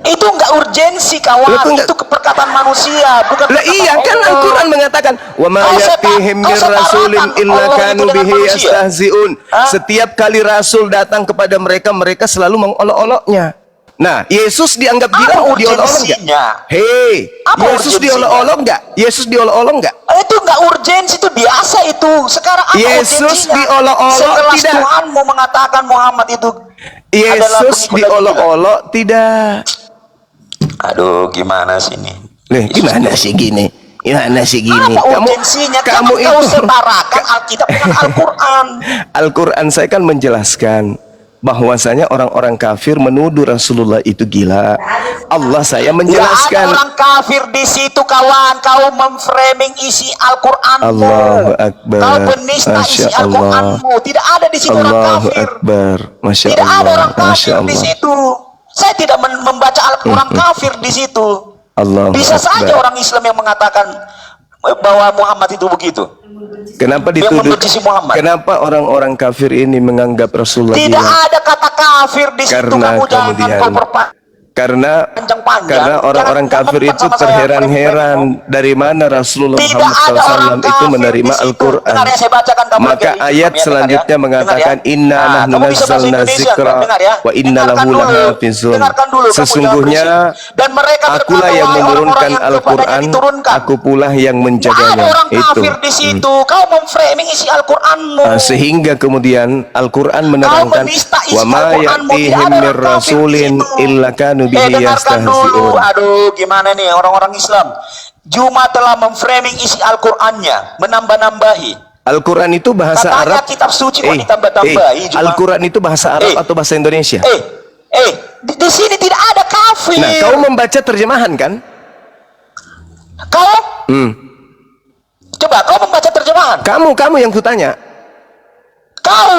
Itu enggak urgensi kawan, itu perkataan manusia, bukan. Lah iya kan Al-Qur'an mengatakan wa ma yatihim mir rasulin illa kanu bihi yastahzi'un. Setiap kali rasul datang kepada mereka, mereka selalu mengolok-oloknya. Nah, Yesus dianggap gila, diolok-olok enggak? Hei, Yesus diolok-olok enggak? Yesus diolok-olok enggak? Itu enggak urgensi, itu biasa itu. Sekarang apa Yesus urgensinya? diolok-olok Sekelas tidak? Tuhan mau mengatakan Muhammad itu Yesus diolok-olok tidak? Aduh, gimana sih ini? Gimana sih gini? Gimana sih gini? Apa urgensinya? Kamu kau itu setarakan Alkitab dengan Al-Quran. Al-Quran saya kan menjelaskan bahwasanya orang-orang kafir menuduh Rasulullah itu gila. Allah saya menjelaskan. Tidak ada orang kafir di situ kawan. Kau memframing isi Al-Quranmu. Allahu Akbar. Kau penista isi Al-Quranmu. Tidak ada di situ orang Allahu kafir. Akbar. Masya Tidak Allah. ada orang kafir Masya di Allah. situ. Saya tidak membaca Al-Quran kafir di situ. Allahu Bisa Akbar. saja orang Islam yang mengatakan bahwa Muhammad itu begitu. Kenapa Yang dituduh? membenci Muhammad. Kenapa orang-orang kafir ini menganggap Rasulullah Tidak gila? ada kata kafir di situ. Karena Kamu jangan kemudian kau perpanjang. Karena Panjang-panjang. orang-orang Jangan kafir teman itu sama saya, terheran-heran dari mana Rasulullah Tidak Muhammad ada orang SAW itu kafir menerima di situ. Al-Quran. Dengar ya, saya bacakan kamu Maka lagi. ayat Dengar selanjutnya ya. mengatakan Dengar ya. inna Nah, nahnu kamu bisa bahasa nazzalna Indonesia, dzikra dengar ya. wa inna Dengarkan lahu dulu. lahafizun. Dengarkan dulu, kamu Sesungguhnya jangan dan mereka akulah yang berkata, menurunkan orang-orang yang Al-Quran, kepadanya diturunkan. aku pula yang Tidak ada menjaganya. orang Itu. kafir di situ. Kau memframing isi Al-Quranmu. Sehingga kemudian Al-Quran menerangkan menista isi wa ma Al-Qur'anmu, ya'tihim tidak ada mir orang kafir di rasulin situ. illa kanu bihi Dengarkan dulu. yastahzi'un. Aduh, gimana nih orang-orang Islam? Juma telah memframing isi Al-Qur'annya, menambah-nambahi. Al-Quran itu bahasa Katanya Arab. kitab suci kok ditambah-tambahi. Juma. Al-Quran itu bahasa Arab atau bahasa Indonesia? Di sini tidak ada kafir. Nah, kau membaca terjemahan kan? Kau? Coba kau membaca terjemahan. Kamu yang kutanya.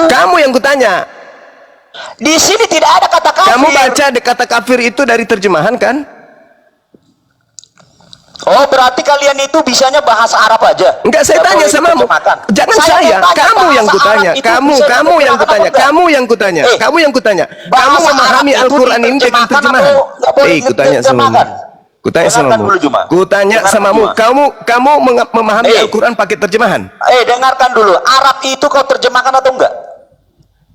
Kamu yang kutanya. Di sini tidak ada kata kafir. Kamu baca kata kafir itu dari terjemahan kan? Oh, berarti kalian itu bisanya bahasa Arab aja? Enggak, saya tanya samamu. Jangan saya, kamu yang kutanya. Kamu yang kutanya. Kamu yang kutanya. Kamu yang kutanya. Kamu memahami Al-Quran ini dengan terjemahan. Kutanya samamu. Kutanya samamu. Kutanya samamu. Kamu memahami Al-Quran pakai terjemahan? Dengarkan dulu. Arab itu kau terjemahkan atau enggak?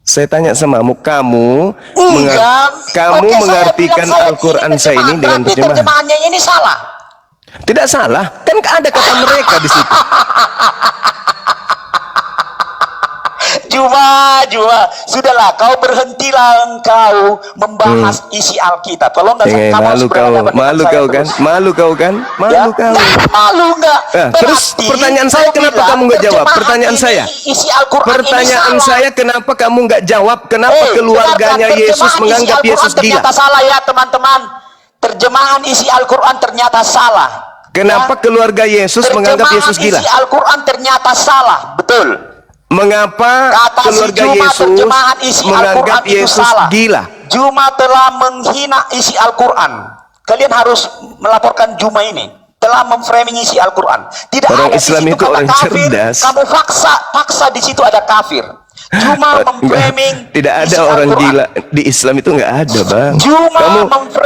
Saya tanya samamu, kamu mengartikan Al-Quran saya ini dengan terjemahan? Terjemahannya ini salah. Tidak salah, kan ada kata mereka di situ. Juma, sudahlah, kau berhentilah engkau membahas isi Alkitab. Tolong nggak? Malu kau kan? Malu kau. Malu nggak? Terus pertanyaan saya kenapa kamu nggak jawab? Pertanyaan saya. Isi Al-Quran Pertanyaan ini salah. saya kenapa kamu nggak jawab? Kenapa keluarganya Yesus menganggap Yesus gila? Ternyata salah ya teman-teman. Terjemahan isi Al-Quran ternyata salah. Kenapa keluarga Yesus menganggap Yesus gila? Isi Al-Quran ternyata salah, betul. Mengapa keluarga Yesus menganggap Yesus gila? Juma telah menghina isi Al-Quran. Kalian harus melaporkan Juma ini telah memframing isi Al-Quran. Tidak orang ada Islam di situ itu kata orang kafir. cerdas. Kamu paksa di situ ada kafir. Juma memframing tidak ada isi orang Al-Quran. gila di Islam itu nggak ada, bang. Juma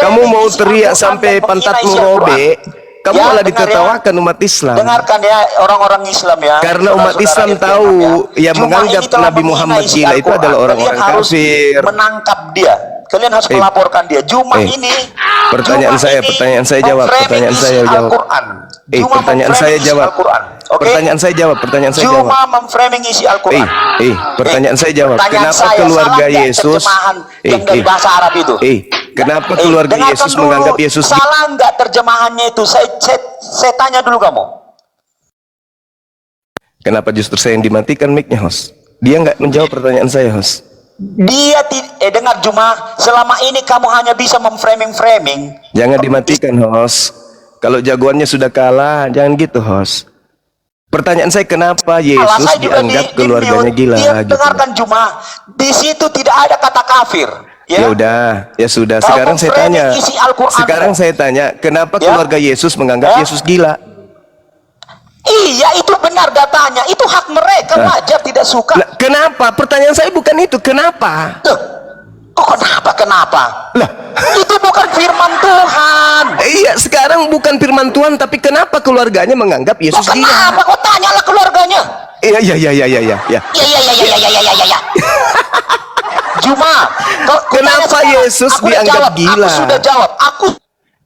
Kamu mau teriak sampai pantatmu robek. kamu Ya, malah dengar ditertawakan umat Islam. Dengarkan ya orang-orang Islam ya. Karena umat Saudara-saudara Islam yang tahu ya. yang Juma menganggap ini telah Nabi menghina Muhammad isi gila itu Al-Quran. adalah orang-orang Kalian harus kafir. menangkap dia. Kalian harus melaporkan dia. Juma ini Pertanyaan Juma saya, ini pertanyaan saya jawab, memframing pertanyaan isi saya jawab. Al-Quran. Juma Pertanyaan saya memframing isi jawab. Al-Quran. Oke? Pertanyaan saya jawab, pertanyaan saya jawab. Juma memframing isi Al-Quran. Pertanyaan saya jawab. Pertanyaan Kenapa saya, keluarga salah nggak Yesus terjemahan yang dari bahasa Arab itu? Kenapa keluarga dengarkan Yesus dulu, menganggap Yesus salah nggak terjemahannya itu? Saya tanya dulu kamu. Kenapa justru saya yang dimatikan mic-nya, host? Dia nggak menjawab pertanyaan saya, host. Dia dengar Juma, selama ini kamu hanya bisa memframing. Jangan dimatikan, host. Kalau jagoannya sudah kalah, jangan gitu, host. Pertanyaan saya, kenapa Yesus Saya juga dianggap di keluarganya mute. gila? Dia Gitu. dengarkan Juma, di situ tidak ada kata kafir. Ya udah, ya sudah. Kalau Sekarang saya tanya. memframing isi Al-Quran, Sekarang saya tanya, kenapa Ya. keluarga Yesus menganggap Yesus gila? Iya, itu benar datanya. Itu hak mereka, wajar tidak suka. Lah, kenapa? Pertanyaan saya bukan itu. Kenapa? Loh, kok kenapa? Lah, Itu bukan firman Tuhan. iya, sekarang bukan firman Tuhan, tapi kenapa keluarganya menganggap Yesus gila? Kenapa? Kok tanyalah keluarganya. Iya. Ya. Juma, Kenapa Yesus dianggap gila? Aku sudah jawab.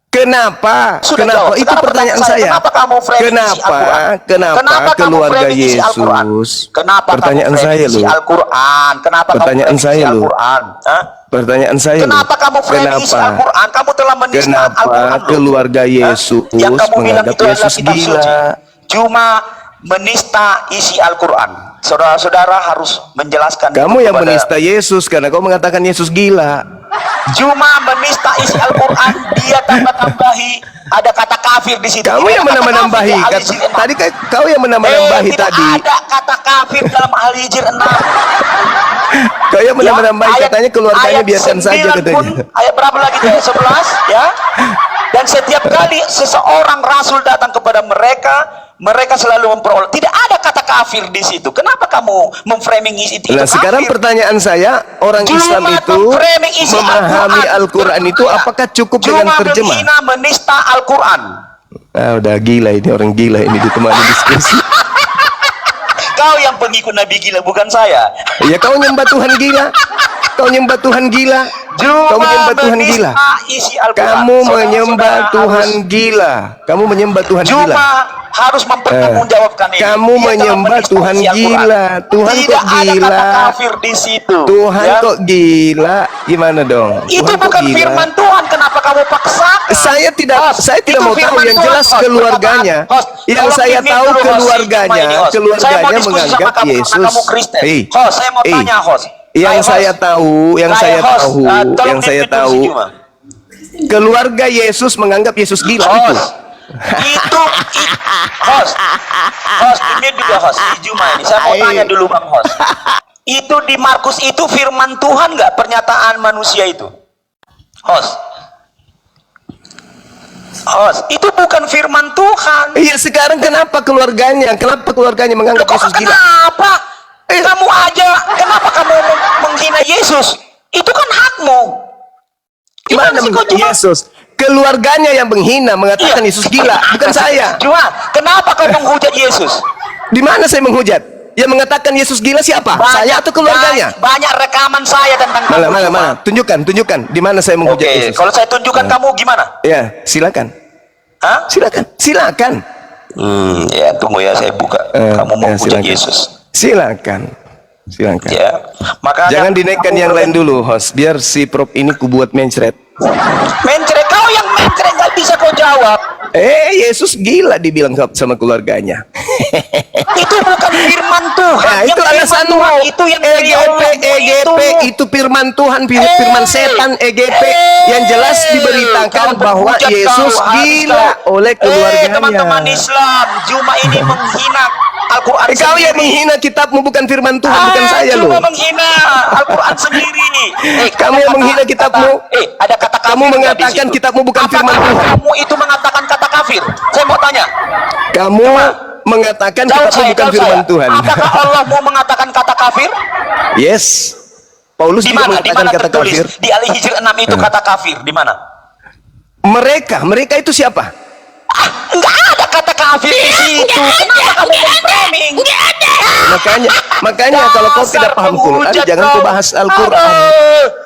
Kenapa? Sudah Kenapa? jawab. Itu Sekarang pertanyaan pertanyaan saya. kenapa kamu framing isi Al-Quran? Kenapa Kenapa kamu keluarga framing isi Al-Quran? Yesus? Kenapa Pertanyaan kamu saya framing isi loh. Al-Quran? Kenapa Pertanyaan kamu framing saya isi loh. Al-Quran? Hah? Pertanyaan saya loh. Kenapa kamu framing isi Kenapa? Al-Quran? Kamu telah menista Kenapa Al-Quran loh. keluarga Hah? Yesus Yang kamu bilang menganggap itu adalah Yesus kitab suci. gila? Cuma menista isi Al-Quran. Saudara-saudara harus menjelaskan. Kamu itu yang kepada- menista Yesus karena kau mengatakan Yesus gila. Cuma menista isi Al-Quran, dia tambah-tambahi ada kata kafir di situ. Kamu Tidak yang ada kata menambah-nambahi. kafir di Al Hijr 6. Tadi kau yang menambah-nambahi tidak tadi. ada kata kafir dalam Al Hijr 6. Kau yang menambah-nambahi, ayat- katanya keluarganya ayat biarkan saja 9 katanya. pun, ayat berapa lagi tuh? Ayat 11 ya. Dan setiap kali seseorang rasul datang kepada mereka selalu memperoleh. Tidak ada kata kafir di situ. Kenapa kamu memframing itu Nah, sekarang kafir? pertanyaan saya, orang Cuma Islam itu memframing isi memahami Al-Quran. Al-Quran itu apakah cukup dengan Cuma terjemah? menghina, menista Al-Quran. Ah, udah gila ini, orang gila ini ditemani diskusi. Kau yang pengikut Nabi gila, bukan saya. Ya kau nyembah Tuhan gila. Kau nyembah Tuhan gila. Kau menyembah Tuhan gila. Isi Al-Quran. Kamu menyembah Saudara-saudara Tuhan harus- gila. Kamu menyembah Tuhan gila. Cuma harus mempertanggungjawabkan ini. Kamu Dia telah menyembah menista Tuhan isi Al-Quran. gila. Tuhan Tidak kok ada gila. kata kafir di situ. Tuhan ya. kok gila? Gimana dong? Itu Tuhan kok bukan gila? firman Tuhan. Kenapa kamu paksakan? Saya tidak Itu mau tahu firman yang Tuhan, jelas host. keluarganya. Host, Yang tolong saya di-mute tahu dulu, host. keluarganya, Ini, host. Saya mau keluarganya diskusi sama menganggap kamu, karena Yesus. kamu Kristen. Host, saya mau tanya, host. Yang Host. saya tahu, yang Kayak saya host, tahu, tolong yang saya di-mute dulu tahu, si Juma. keluarga Yesus menganggap Yesus gila itu. Host, host, ini juga host, si Juma ini. Saya mau tanya dulu bang host. Itu di Markus itu firman Tuhan nggak pernyataan manusia itu? Host, itu bukan firman Tuhan. Iya, sekarang kenapa keluarganya menganggap Loh, Yesus gila? kenapa? Kamu aja, kenapa kamu menghina Yesus? Itu kan hakmu. Gimana sih kau menghina cuma- Yesus? Keluarganya yang menghina, mengatakan Iya. Yesus gila, bukan saya. Cuma, kenapa kau menghujat Yesus? Di mana saya menghujat? Yang mengatakan Yesus gila siapa? Saya atau keluarganya? Banyak rekaman saya tentang kamu. Mana? Tunjukkan. Di mana saya menghujat Oke, Yesus? kalau saya tunjukkan kamu gimana? Ya, silakan. Hah? Silakan. Ya tunggu ya, saya buka. Kamu mau ya, hujat silakan. Yesus? Silakan. Ya, maka Jangan dinaikkan yang lain dulu, host. Biar si Prof ini kubuat mencret. mencret, kau yang mencret nggak bisa kau jawab. Yesus gila dibilang sama keluarganya. Itu bukan firman Tuhan. Nah, itu Yang firman alasanmu. Tuhan itu yang dari Allah, EGP itu firman Tuhan, firman setan EGP yang jelas diberitakan kau bahwa penghujat Yesus kau, habis gila kau. oleh keluarganya. Teman-teman Islam, Juma ini menghina Al-Quran Kau yang sendiri. menghina kitabmu, bukan firman Tuhan, bukan saya loh. Cuma menghina Al-Quran sendiri. Kamu yang menghina kitabmu. Ada kata kafir Kamu nggak di mengatakan situ? kitabmu bukan Apakah firman Tuhan. kamu itu mengatakan kata kafir? Saya mau tanya. Kamu mengatakan Jawab kitabmu saya, bukan jawab firman saya. Tuhan. Apakah Allah mau mengatakan kata kafir? Yes. Paulus Di juga mana? Di mengatakan mana kata tertulis? kafir. Di Al Hijr 6 itu kata kafir. Di mana? Mereka itu siapa? Enggak ada kata kafir di situ. Kenapa kamu memframing? Makanya kalau kau tidak paham Quran, jangan kau bahas Al-Quran.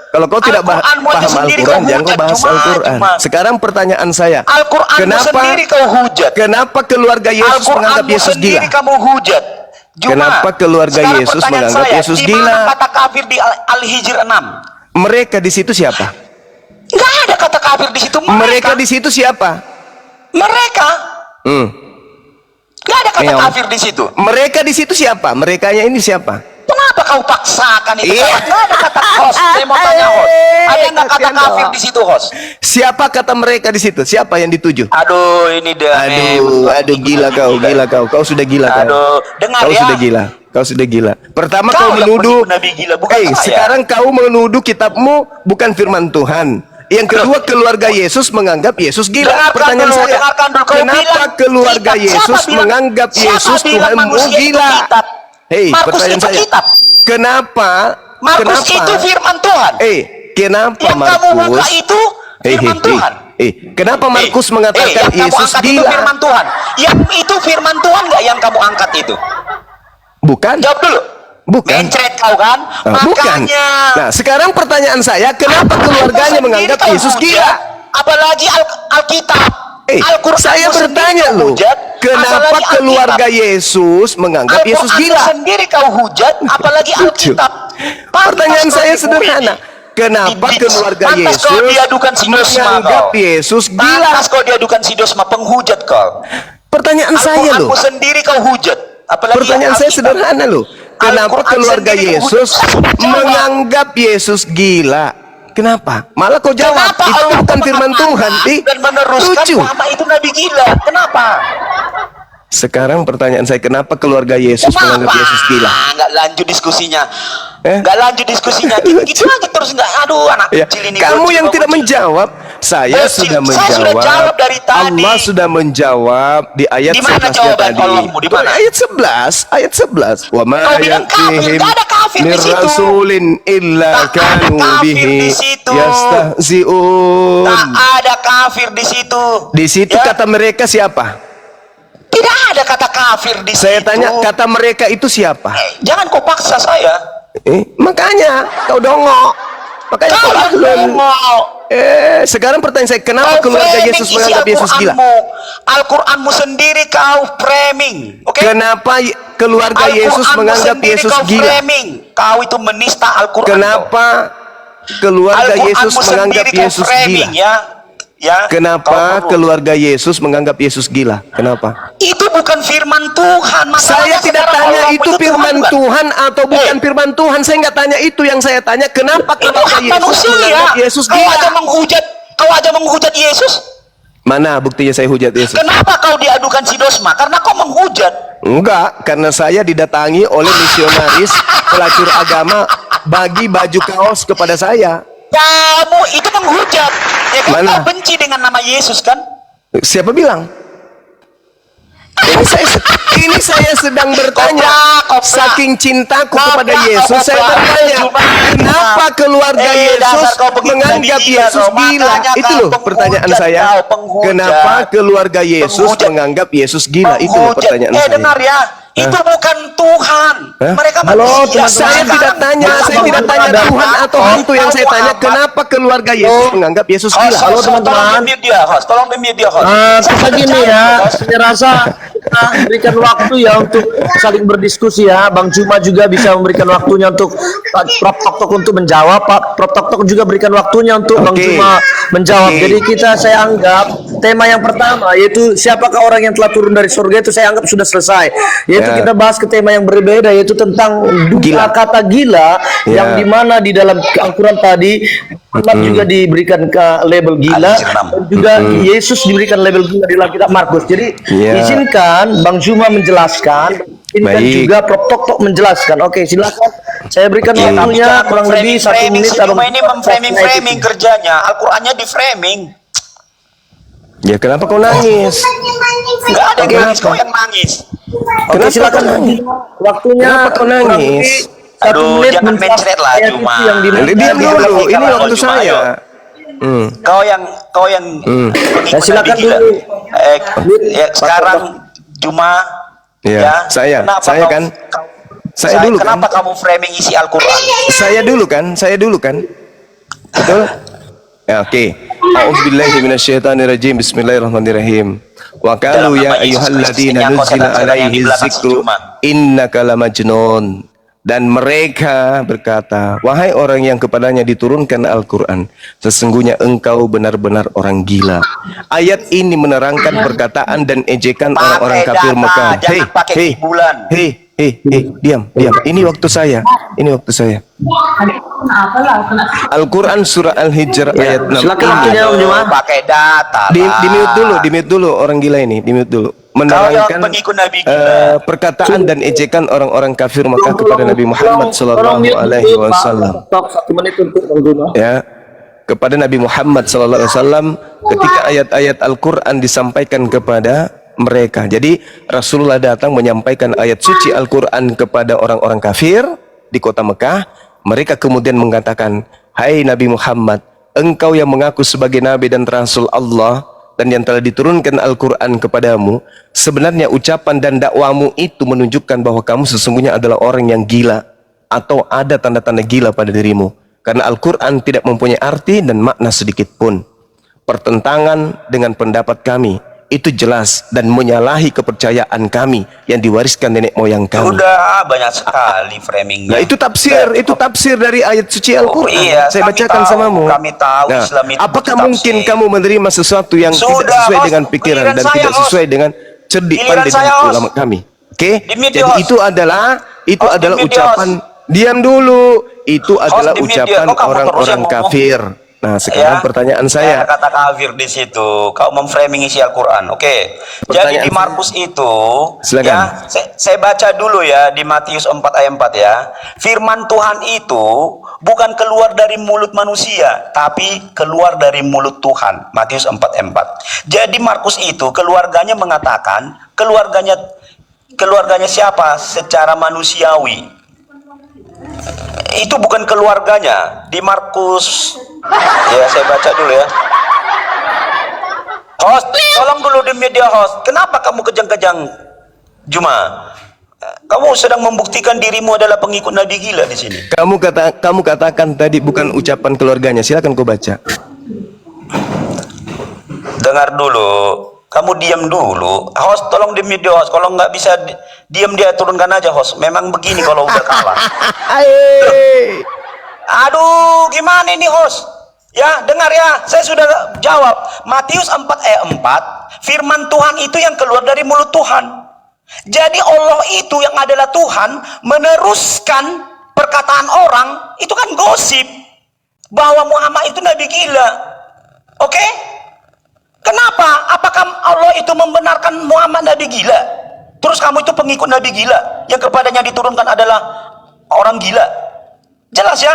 Kalau kau tidak paham Al-Quran, jangan kau bahas Al-Quran. Sekarang pertanyaan saya, kenapa keluarga Yesus menganggap Yesus gila? Kamu hujat. Kenapa keluarga Yesus menganggap Yesus gila? Di mana gila? kata kafir di Al-Hijr 6? Mereka di situ siapa? Enggak ada kata kafir di situ. Mereka di situ siapa? Mereka. Enggak ada kata kafir di situ. Mereka di situ siapa? Merekanya ini siapa? Kenapa kau paksakan itu? Enggak ada kata host. Saya mau tanya host. Ada enggak kata kafir di situ host? Siapa kata mereka di situ? Siapa yang dituju? Aduh, ini dah. Aduh, gila kau. Kau sudah gila kau. Aduh, dengar kau ya. Kau sudah gila. Pertama kau menuduh. Sekarang kau menuduh kitabmu bukan firman Tuhan. Yang kedua, keluarga Yesus menganggap Yesus gila. Pertanyaan saya, kenapa keluarga Yesus menganggap Yesus Tuhanmu gila? Hei, pertanyaan saya, kenapa Markus itu firman Tuhan? Kenapa yang Markus? Kamu buka itu firman Tuhan. Kenapa Markus mengatakan yang Yesus kamu angkat gila? Itu firman Tuhan. Yang itu firman Tuhan nggak yang kamu angkat itu? Bukan. Jawab dulu. Bukan. Mencret kau kan? Bukan. Nah, sekarang pertanyaan saya, kenapa keluarganya menganggap Yesus gila? Apalagi Alkitab. Saya bertanya loh, kenapa keluarga Yesus menganggap Yesus gila? Sendiri kau hujat, apalagi Alkitab. Pertanyaan saya sederhana. Kenapa keluarga Yesus menganggap Yesus gila? Pantas kau diadukan sidosma, penghujat kau. Pertanyaan saya loh. Al-Quranmu sendiri kau hujat. Pertanyaan saya sederhana loh. Kenapa keluarga Yesus menganggap Yesus gila? Kenapa? Malah kau jawab, itu bukan firman Tuhan. Dan meneruskan Muhammad itu nabi gila. Kenapa? Sekarang pertanyaan saya, kenapa keluarga Yesus menganggap Yesus gila? Nggak lanjut diskusinya. Nggak lanjut diskusinya. Gitu aja terus nggak. Aduh, anak kecil ini. Kamu yang tidak menjawab. Saya sudah menjawab. Saya sudah jawab dari tadi. Allah sudah menjawab di ayat 11 tadi. Ayat 11, ayat 11. Wa ma yatihim min rasulin illa kanu bihi yastahzi'un. Tak ada kafir di situ. Di situ kata mereka siapa? Tidak ada kata kafir di situ. Saya tanya, kata mereka itu siapa? Jangan kau paksa saya. Makanya kau dongok. Makanya kau dongok. Sekarang pertanyaan saya, kenapa keluarga Yesus menganggap Yesus gila? Al-Quranmu sendiri kau framing. Kenapa keluarga Yesus menganggap Yesus gila? Kau itu menista Al-Quran. Kenapa keluarga Yesus menganggap Yesus gila? Kenapa keluarga Yesus menganggap Yesus gila? Kenapa? Itu bukan firman Tuhan. Saya tidak tanya itu firman Tuhan atau bukan firman Tuhan. Saya nggak tanya itu. Yang saya tanya, kenapa keluarga Yesus menganggap Yesus gila? Kau aja menghujat Yesus. Mana buktinya saya hujat Yesus? Kenapa kau diadukan sidosma? Karena kau menghujat. Enggak, karena saya didatangi oleh misionaris pelacur agama bagi baju kaos kepada saya. Kamu itu menghujat. Ya kan kau benci dengan nama Yesus kan? Siapa bilang? Ini saya sedang bertanya. Saking cintaku kepada Yesus, saya bertanya, kenapa keluarga Yesus menganggap Yesus gila? Itu loh pertanyaan saya. Kenapa keluarga Yesus menganggap Yesus gila? Itu loh pertanyaan saya. Dengar ya. Itu bukan Tuhan. Mereka manusia. Saya tidak tanya Tuhan atau hantu. Yang saya tanya, kenapa keluarga Yesus menganggap Yesus gila? Halo teman-teman. Tolong di-mute dia, host. Begini ya, saya rasa kita berikan waktu ya untuk saling berdiskusi ya. Bang Juma juga bisa memberikan waktunya untuk Prof Tok untuk menjawab. Pak Prof Tok juga berikan waktunya untuk Bang Juma menjawab. Jadi saya anggap tema yang pertama yaitu siapakah orang yang telah turun dari surga itu saya anggap sudah selesai. Yaitu kita bahas ke tema yang berbeda yaitu tentang kata gila yang dimana di dalam Al-Quran tadi Muhammad juga diberikan ke label gila dan juga Yesus diberikan label gila di dalam kitab Markus. Jadi izinkan Bang Zuma menjelaskan, izinkan juga Prof Tok menjelaskan. Oke, silakan. Saya berikan waktunya kurang lebih 1 menit. Cuma ini memframing kerjanya. Al-Qurannya di framing. Ya kenapa kau nangis? Enggak ada yang nangis, kau yang nangis. Oke, silakan. Waktunya kenapa kau nangis? Aduh, jangan mencret lah Cuma. Diam dulu, ini waktu saya. Kau yang Ya, silakan gila. dulu. Sekarang Juma Ya, saya kan. Saya dulu kan. Kenapa kamu framing isi Al-Quran? Saya dulu kan. Betul? Ya, oke. A'udzubillahi minasyaitonirrajim. Bismillahirrahmanirrahim. Wa qalu ya ayyuhalladzina nuzila alaihi dzikru innaka lamajnun. Dan mereka berkata, wahai orang yang kepadanya diturunkan Al-Quran, sesungguhnya engkau benar-benar orang gila. Ayat ini menerangkan perkataan dan ejekan orang-orang kafir Mekah. Hei, diam. Ini waktu saya. Al-Quran surah Al-Hijr ayat 6 ini pakai data. di mute dulu orang gila ini, di mute dulu. Menerangkan perkataan dan ejekan orang-orang kafir Mekah kepada Nabi Muhammad sallallahu alaihi wasallam. Ya, kepada Nabi Muhammad sallallahu alaihi wasallam ketika ayat-ayat Al-Quran disampaikan kepada mereka. Jadi Rasulullah datang menyampaikan ayat suci Al-Quran kepada orang-orang kafir di kota Mekah. Mereka kemudian mengatakan, hai Nabi Muhammad, engkau yang mengaku sebagai Nabi dan Rasul Allah dan yang telah diturunkan Al-Quran kepadamu, sebenarnya ucapan dan dakwamu itu menunjukkan bahwa kamu sesungguhnya adalah orang yang gila atau ada tanda-tanda gila pada dirimu, karena Al-Quran tidak mempunyai arti dan makna sedikit pun. Pertentangan dengan pendapat kami itu jelas dan menyalahi kepercayaan kami yang diwariskan nenek moyang kami. Sudah banyak sekali framingnya. Nah, itu tafsir dari ayat suci Al-Quran. Saya bacakan samamu. Kami tahu Nah, Islam itu apakah tafsir. mungkin kamu menerima sesuatu yang tidak sesuai dengan pikiran dan tidak sesuai dengan cerdik pandai dan ulama kami? Oke? Jadi itu adalah ucapan. Diam dulu. Itu adalah ucapan orang-orang kafir. Nah, sekarang pertanyaan saya. Kata kafir di situ, kau memframing isi Al-Quran. Oke. Jadi di Markus itu, ya, saya baca dulu ya di Matius 4 ayat 4 ya. Firman Tuhan itu bukan keluar dari mulut manusia, tapi keluar dari mulut Tuhan. Matius 4 ayat 4. Jadi Markus itu keluarganya mengatakan, keluarganya siapa? Secara manusiawi. Itu bukan keluarganya di Markus. Ya, saya baca dulu ya. Host, tolong dulu di media host. Kenapa kamu kejang-kejang, Juma? Kamu sedang membuktikan dirimu adalah pengikut Nabi gila di sini. Kamu katakan tadi bukan ucapan keluarganya. Silakan kau baca. Dengar dulu. Kamu diam dulu. Host, tolong di media host. Kalau nggak bisa diam, dia turunkan aja host. Memang begini kalau udah kalah. Aduh, gimana ini host? Ya, dengar ya, saya sudah jawab. Matius 4 ayat 4, firman Tuhan itu yang keluar dari mulut Tuhan. Jadi Allah itu yang adalah Tuhan meneruskan perkataan orang, itu kan gosip bahwa Muhammad itu Nabi gila. Oke? Kenapa? Apakah Allah itu membenarkan Muhammad Nabi gila? Terus kamu itu pengikut Nabi gila yang kepadanya diturunkan adalah orang gila? Jelas ya?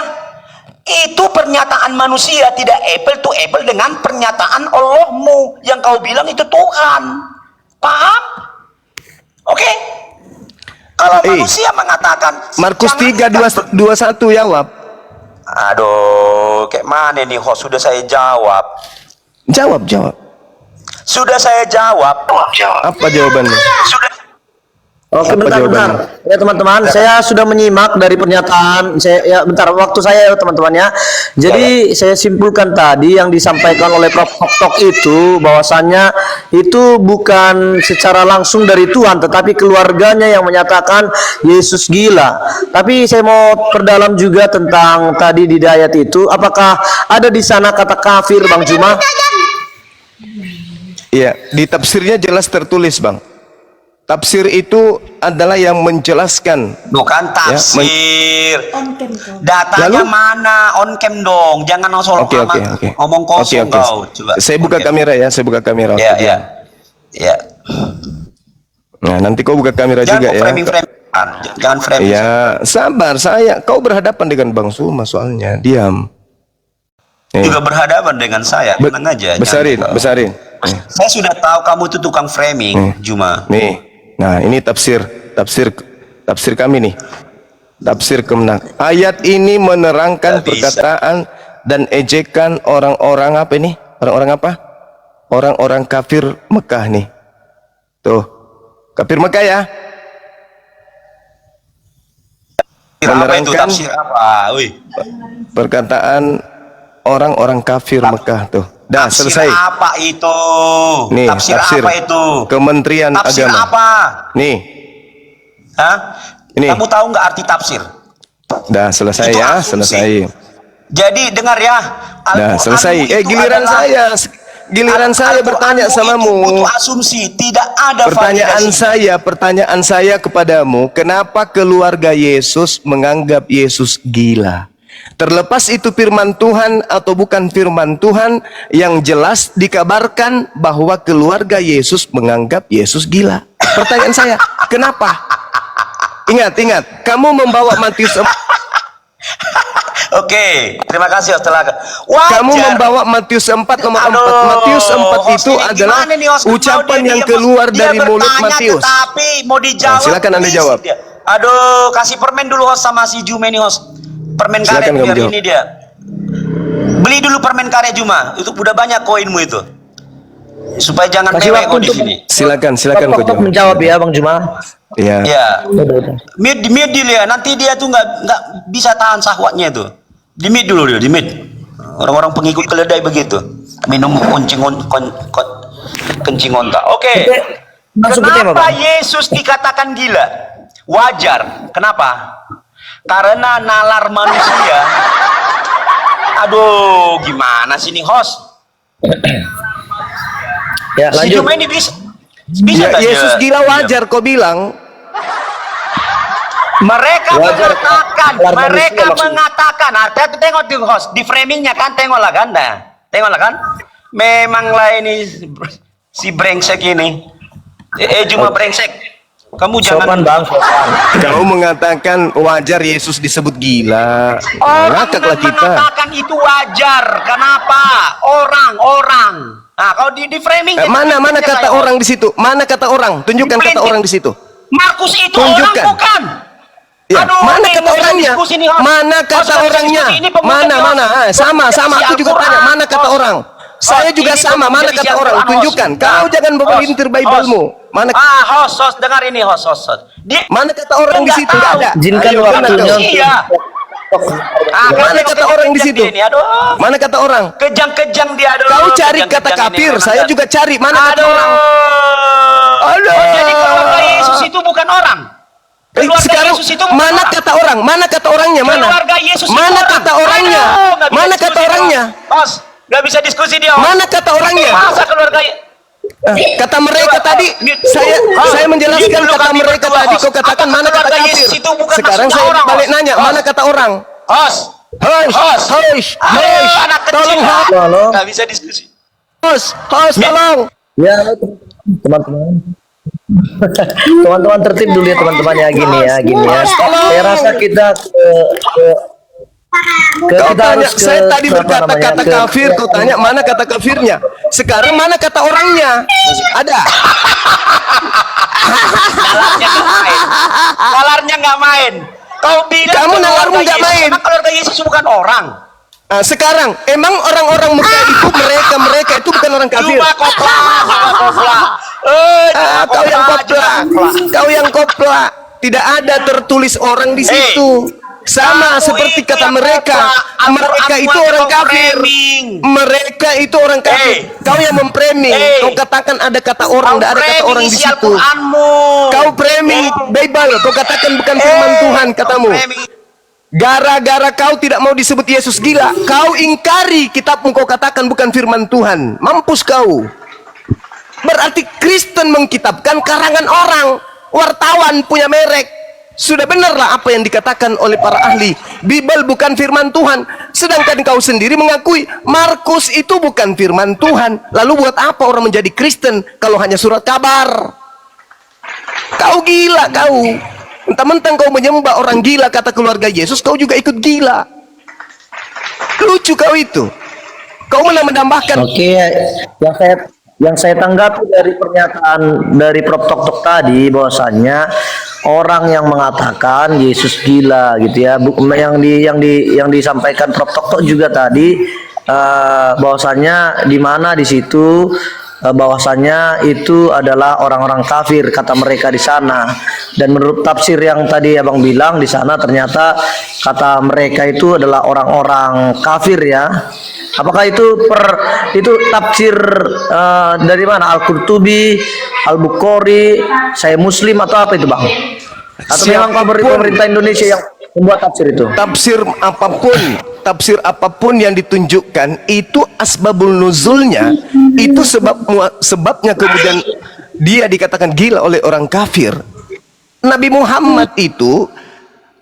Itu pernyataan manusia, tidak apple to apple dengan pernyataan Allahmu yang kau bilang itu Tuhan. Paham? Oke? Kalau manusia mengatakan Markus 3:21 jawab. Aduh, kayak mana nih host? Sudah saya jawab. Jawab. Sudah saya jawab. Apa jawabannya? Oke, bentar. Ya teman-teman, saya sudah menyimak dari pernyataan saya. Ya, bentar, waktu saya ya teman-teman ya. Jadi saya simpulkan tadi yang disampaikan oleh Prof. Tok itu bahwasannya itu bukan secara langsung dari Tuhan, tetapi keluarganya yang menyatakan Yesus gila. Tapi saya mau perdalam juga tentang tadi di ayat itu. Apakah ada di sana kata kafir, Bang Juma? Iya, di tafsirnya jelas tertulis, Bang. Tafsir itu adalah yang menjelaskan. Bukan tafsir. Datanya mana? On cam dong. Jangan langsung ngomong kosong kau. Coba. Saya buka kamera ya. Ya. Nah, nanti kau buka kamera juga ya. Jangan framing. Ya, sabar kau berhadapan dengan Bang Suma soalnya. Diam. Juga berhadapan dengan saya. Tenang aja. Besarin. Saya sudah tahu kamu itu tukang framing, Juma. Nih. Nah, ini tafsir kami nih. Tafsir Kemenak. Ayat ini menerangkan perkataan dan ejekan orang-orang apa ini? Orang-orang apa? Orang-orang kafir Mekah nih. Tuh, kafir Mekah ya. Apa itu tafsir apa? Wih. Perkataan orang-orang kafir Mekah tuh. Dah Tafsir selesai. apa itu? Nih, tafsir apa itu? Kementerian Tafsir Agama. apa? Nih. Hah? Ini. Kamu tahu nggak arti tafsir? Dah selesai Itu ya, asumsi. selesai. Jadi dengar ya. Dah selesai. Giliran saya. Giliran saya bertanya samamu. Butuh asumsi, tidak ada Pertanyaan saya kepadamu, kenapa keluarga Yesus menganggap Yesus gila? Terlepas itu firman Tuhan atau bukan firman Tuhan, yang jelas dikabarkan bahwa keluarga Yesus menganggap Yesus gila. Pertanyaan saya, kenapa? Ingat, kamu membawa Matius. Oke, terima kasih setelah. Kamu membawa Matius 4 nomor 4. Matius 4 itu adalah ucapan yang keluar dari mulut Matius. Tapi mau dijawab. Nah, silakan Anda jawab. Aduh, kasih permen dulu host sama si Jume nih host. Permen karet biar ini dia. Beli dulu permen karet Juma. Itu udah banyak koinmu itu. Supaya jangan mewek kok di sini. Silakan kau jawab. Menjawab ya Bang Juma. Iya. Ya. Mute dia. Nanti dia tuh nggak bisa tahan sahwatnya itu. Di mute dulu dia, di mute. Orang-orang pengikut keledai begitu. Minum kencing onta. Oke. Kenapa Yesus dikatakan gila? Wajar. Kenapa? Karena nalar manusia. Aduh, gimana sih nih host? Ya, lanjut. Si Juma ini bisa ya, Yesus gila wajar kau bilang. Mereka mengatakan, artinya tengok di host, di framingnya kan, tengoklah kan, memanglah ini si brengsek ini, Juma brengsek, kamu jangan. Kau mengatakan wajar Yesus disebut gila. Orang mengatakan itu wajar, kenapa? Orang. Nah, kalau di framing mana kata orang di situ? Mana kata orang? Tunjukkan kata orang di situ. Markus itu tunjukkan. orang bukan. Ya, Aduh, mana kata orangnya? Mana kata orangnya? Mana? Sama. Aku juga tanya. Mana kata orang? Saya juga sama. Mana kata orang? Tunjukkan. Kau jangan melintir Bible-mu. Mana? Host, dengar ini host. Mana kata orang di situ? Enggak ada. Izinkan waktunya. Iya. Mana kata orang di situ? Mana kata orang? Kejang-kejang dia dulu. Kau cari kata kafir, saya juga cari. Mana kata orang? Jadi keluarga Yesus itu bukan orang. Sekarang mana kata orang? Mana kata orangnya? Mana? Mana kata orangnya? Mana kata orangnya? Bos, nggak bisa diskusi dia. Mana kata orangnya? Masa keluarga kata mereka tadi, saya menjelaskan kata mereka tadi. Kau katakan mana kata kafir? Sekarang saya balik nanya, mana kata orang? Host, tolong nggak bisa diskusi. Host, tolong. Ya, teman-teman tertib dulu ya teman-teman ya, gini ya. Saya rasa kita kau tanya, saya tadi berkata kata kafir, kau tanya mana kata kafirnya. Sekarang mana kata orangnya? Ada. Nalarnya nggak main. Kau bilang kamu nalarmu nggak main. Keluarga Yesus bukan orang. Sekarang emang orang-orang Mekah itu mereka itu bukan orang kafir. Cuma kopla. Kau yang kopla. Tidak ada tertulis orang di situ. Sama seperti kata mereka itu orang kafir. Mereka itu orang kafir. Kau yang memframing. Kau katakan ada kata orang, tidak ada kata orang di situ. Kau framing Bible. Kau katakan bukan firman Tuhan katamu. Gara-gara kau tidak mau disebut Yesus gila, kau ingkari kitabmu, kau katakan bukan firman Tuhan. Mampus kau. Berarti Kristen mengkitabkan karangan orang. Wartawan punya merek. Sudah benarlah apa yang dikatakan oleh para ahli. Bible bukan firman Tuhan. Sedangkan kau sendiri mengakui Markus itu bukan firman Tuhan. Lalu buat apa orang menjadi Kristen kalau hanya surat kabar? Kau gila kau. Mentang-mentang kau menyembah orang gila kata keluarga Yesus, kau juga ikut gila. Lucu kau itu. Kau menambahkan. Oke, Yang saya tanggapi dari pernyataan dari Prof Tok tadi, bahwasannya orang yang mengatakan Yesus gila gitu ya, yang disampaikan Prof Tok juga tadi, bahwasannya di mana di situ bahwasannya itu adalah orang-orang kafir kata mereka di sana. Dan menurut tafsir yang tadi Abang bilang, di sana ternyata kata mereka itu adalah orang-orang kafir ya. Apakah itu tafsir dari mana? Al-Qurtubi, Al-Bukhari, Sahih Muslim, atau apa itu Bang? Atau memang kabar pemerintah Indonesia yang membuat tafsir itu? Tafsir apapun yang ditunjukkan itu asbabul nuzulnya, itu sebabnya kemudian dia dikatakan gila oleh orang kafir. Nabi Muhammad itu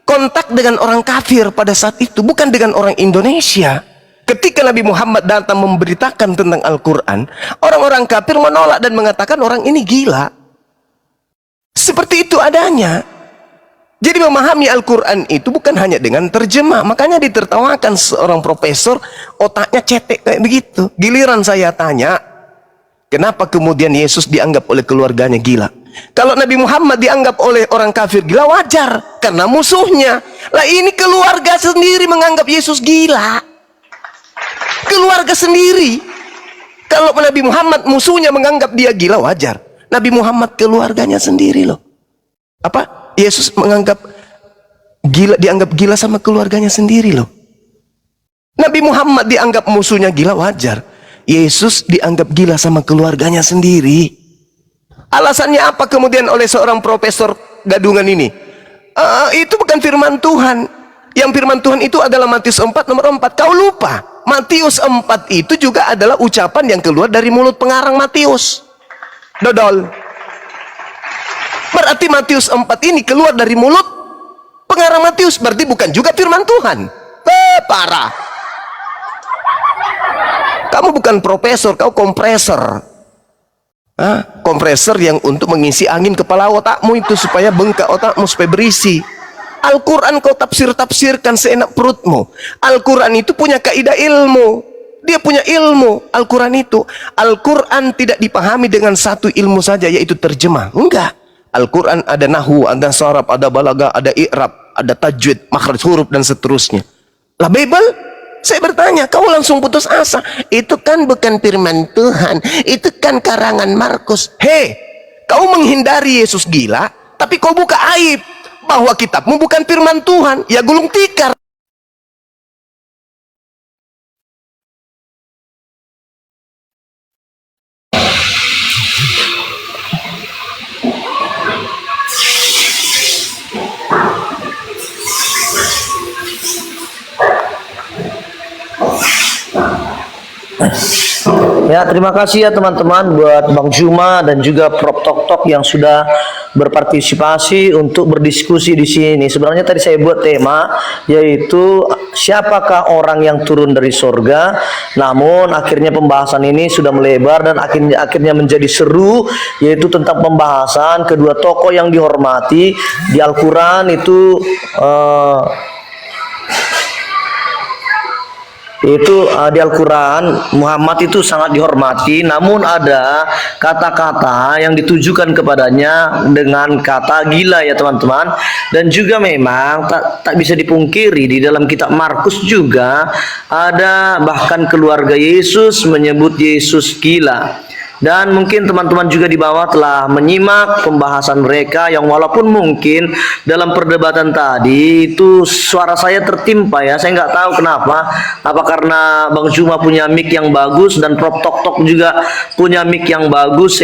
kontak dengan orang kafir pada saat itu, bukan dengan orang Indonesia. Ketika Nabi Muhammad datang memberitakan tentang Al-Quran, orang-orang kafir menolak dan mengatakan orang ini gila. Seperti itu adanya. Jadi memahami Al-Quran itu bukan hanya dengan terjemah. Makanya ditertawakan seorang profesor, otaknya cetek kayak begitu. Giliran saya tanya, kenapa kemudian Yesus dianggap oleh keluarganya gila? Kalau Nabi Muhammad dianggap oleh orang kafir gila, wajar, karena musuhnya. Lah ini keluarga sendiri menganggap Yesus gila. Keluarga sendiri. Kalau Nabi Muhammad musuhnya menganggap dia gila, wajar. Nabi Muhammad keluarganya sendiri loh. Apa? Yesus dianggap gila sama keluarganya sendiri loh. Nabi Muhammad dianggap musuhnya gila, wajar. Yesus dianggap gila sama keluarganya sendiri. Alasannya apa kemudian oleh seorang profesor gadungan ini? Itu bukan firman Tuhan. Yang firman Tuhan itu adalah Matius 4 nomor 4. Kau lupa, Matius 4 itu juga adalah ucapan yang keluar dari mulut pengarang Matius. Dodol. Berarti Matius 4 ini keluar dari mulut pengarang Matius, berarti bukan juga firman Tuhan. Parah. Kamu bukan profesor, kau kompresor. Kompresor yang untuk mengisi angin kepala otakmu itu supaya bengkak otakmu, supaya berisi. Al-Quran kau tafsirkan seenak perutmu. Al-Quran itu punya kaidah ilmu. Dia punya ilmu. Al-Quran itu. Al-Quran tidak dipahami dengan satu ilmu saja, yaitu terjemah. Enggak. Al-Quran ada nahwu, ada saraf, ada balaghah, ada i'rab, ada tajwid, makhraj huruf, dan seterusnya. Lah Bible? Saya bertanya, kau langsung putus asa. Itu kan bukan firman Tuhan. Itu kan karangan Markus. Hei, kau menghindari Yesus gila, tapi kau buka aib bahwa kitabmu bukan firman Tuhan. Ya gulung tikar. Ya, terima kasih ya teman-teman buat Bang Juma dan juga Prof Tok yang sudah berpartisipasi untuk berdiskusi di sini. Sebenarnya tadi saya buat tema yaitu siapakah orang yang turun dari surga. Namun akhirnya pembahasan ini sudah melebar dan akhirnya menjadi seru, yaitu tentang pembahasan kedua tokoh yang dihormati di Al-Quran itu. Di Al-Quran Muhammad itu sangat dihormati, namun ada kata-kata yang ditujukan kepadanya dengan kata gila ya teman-teman. Dan juga memang tak bisa dipungkiri di dalam kitab Markus juga ada bahkan keluarga Yesus menyebut Yesus gila. Dan mungkin teman-teman juga di bawah telah menyimak pembahasan mereka yang walaupun mungkin dalam perdebatan tadi itu suara saya tertimpa ya. Saya nggak tahu kenapa. Apa karena Bang Juma punya mic yang bagus dan Prof Tok juga punya mic yang bagus.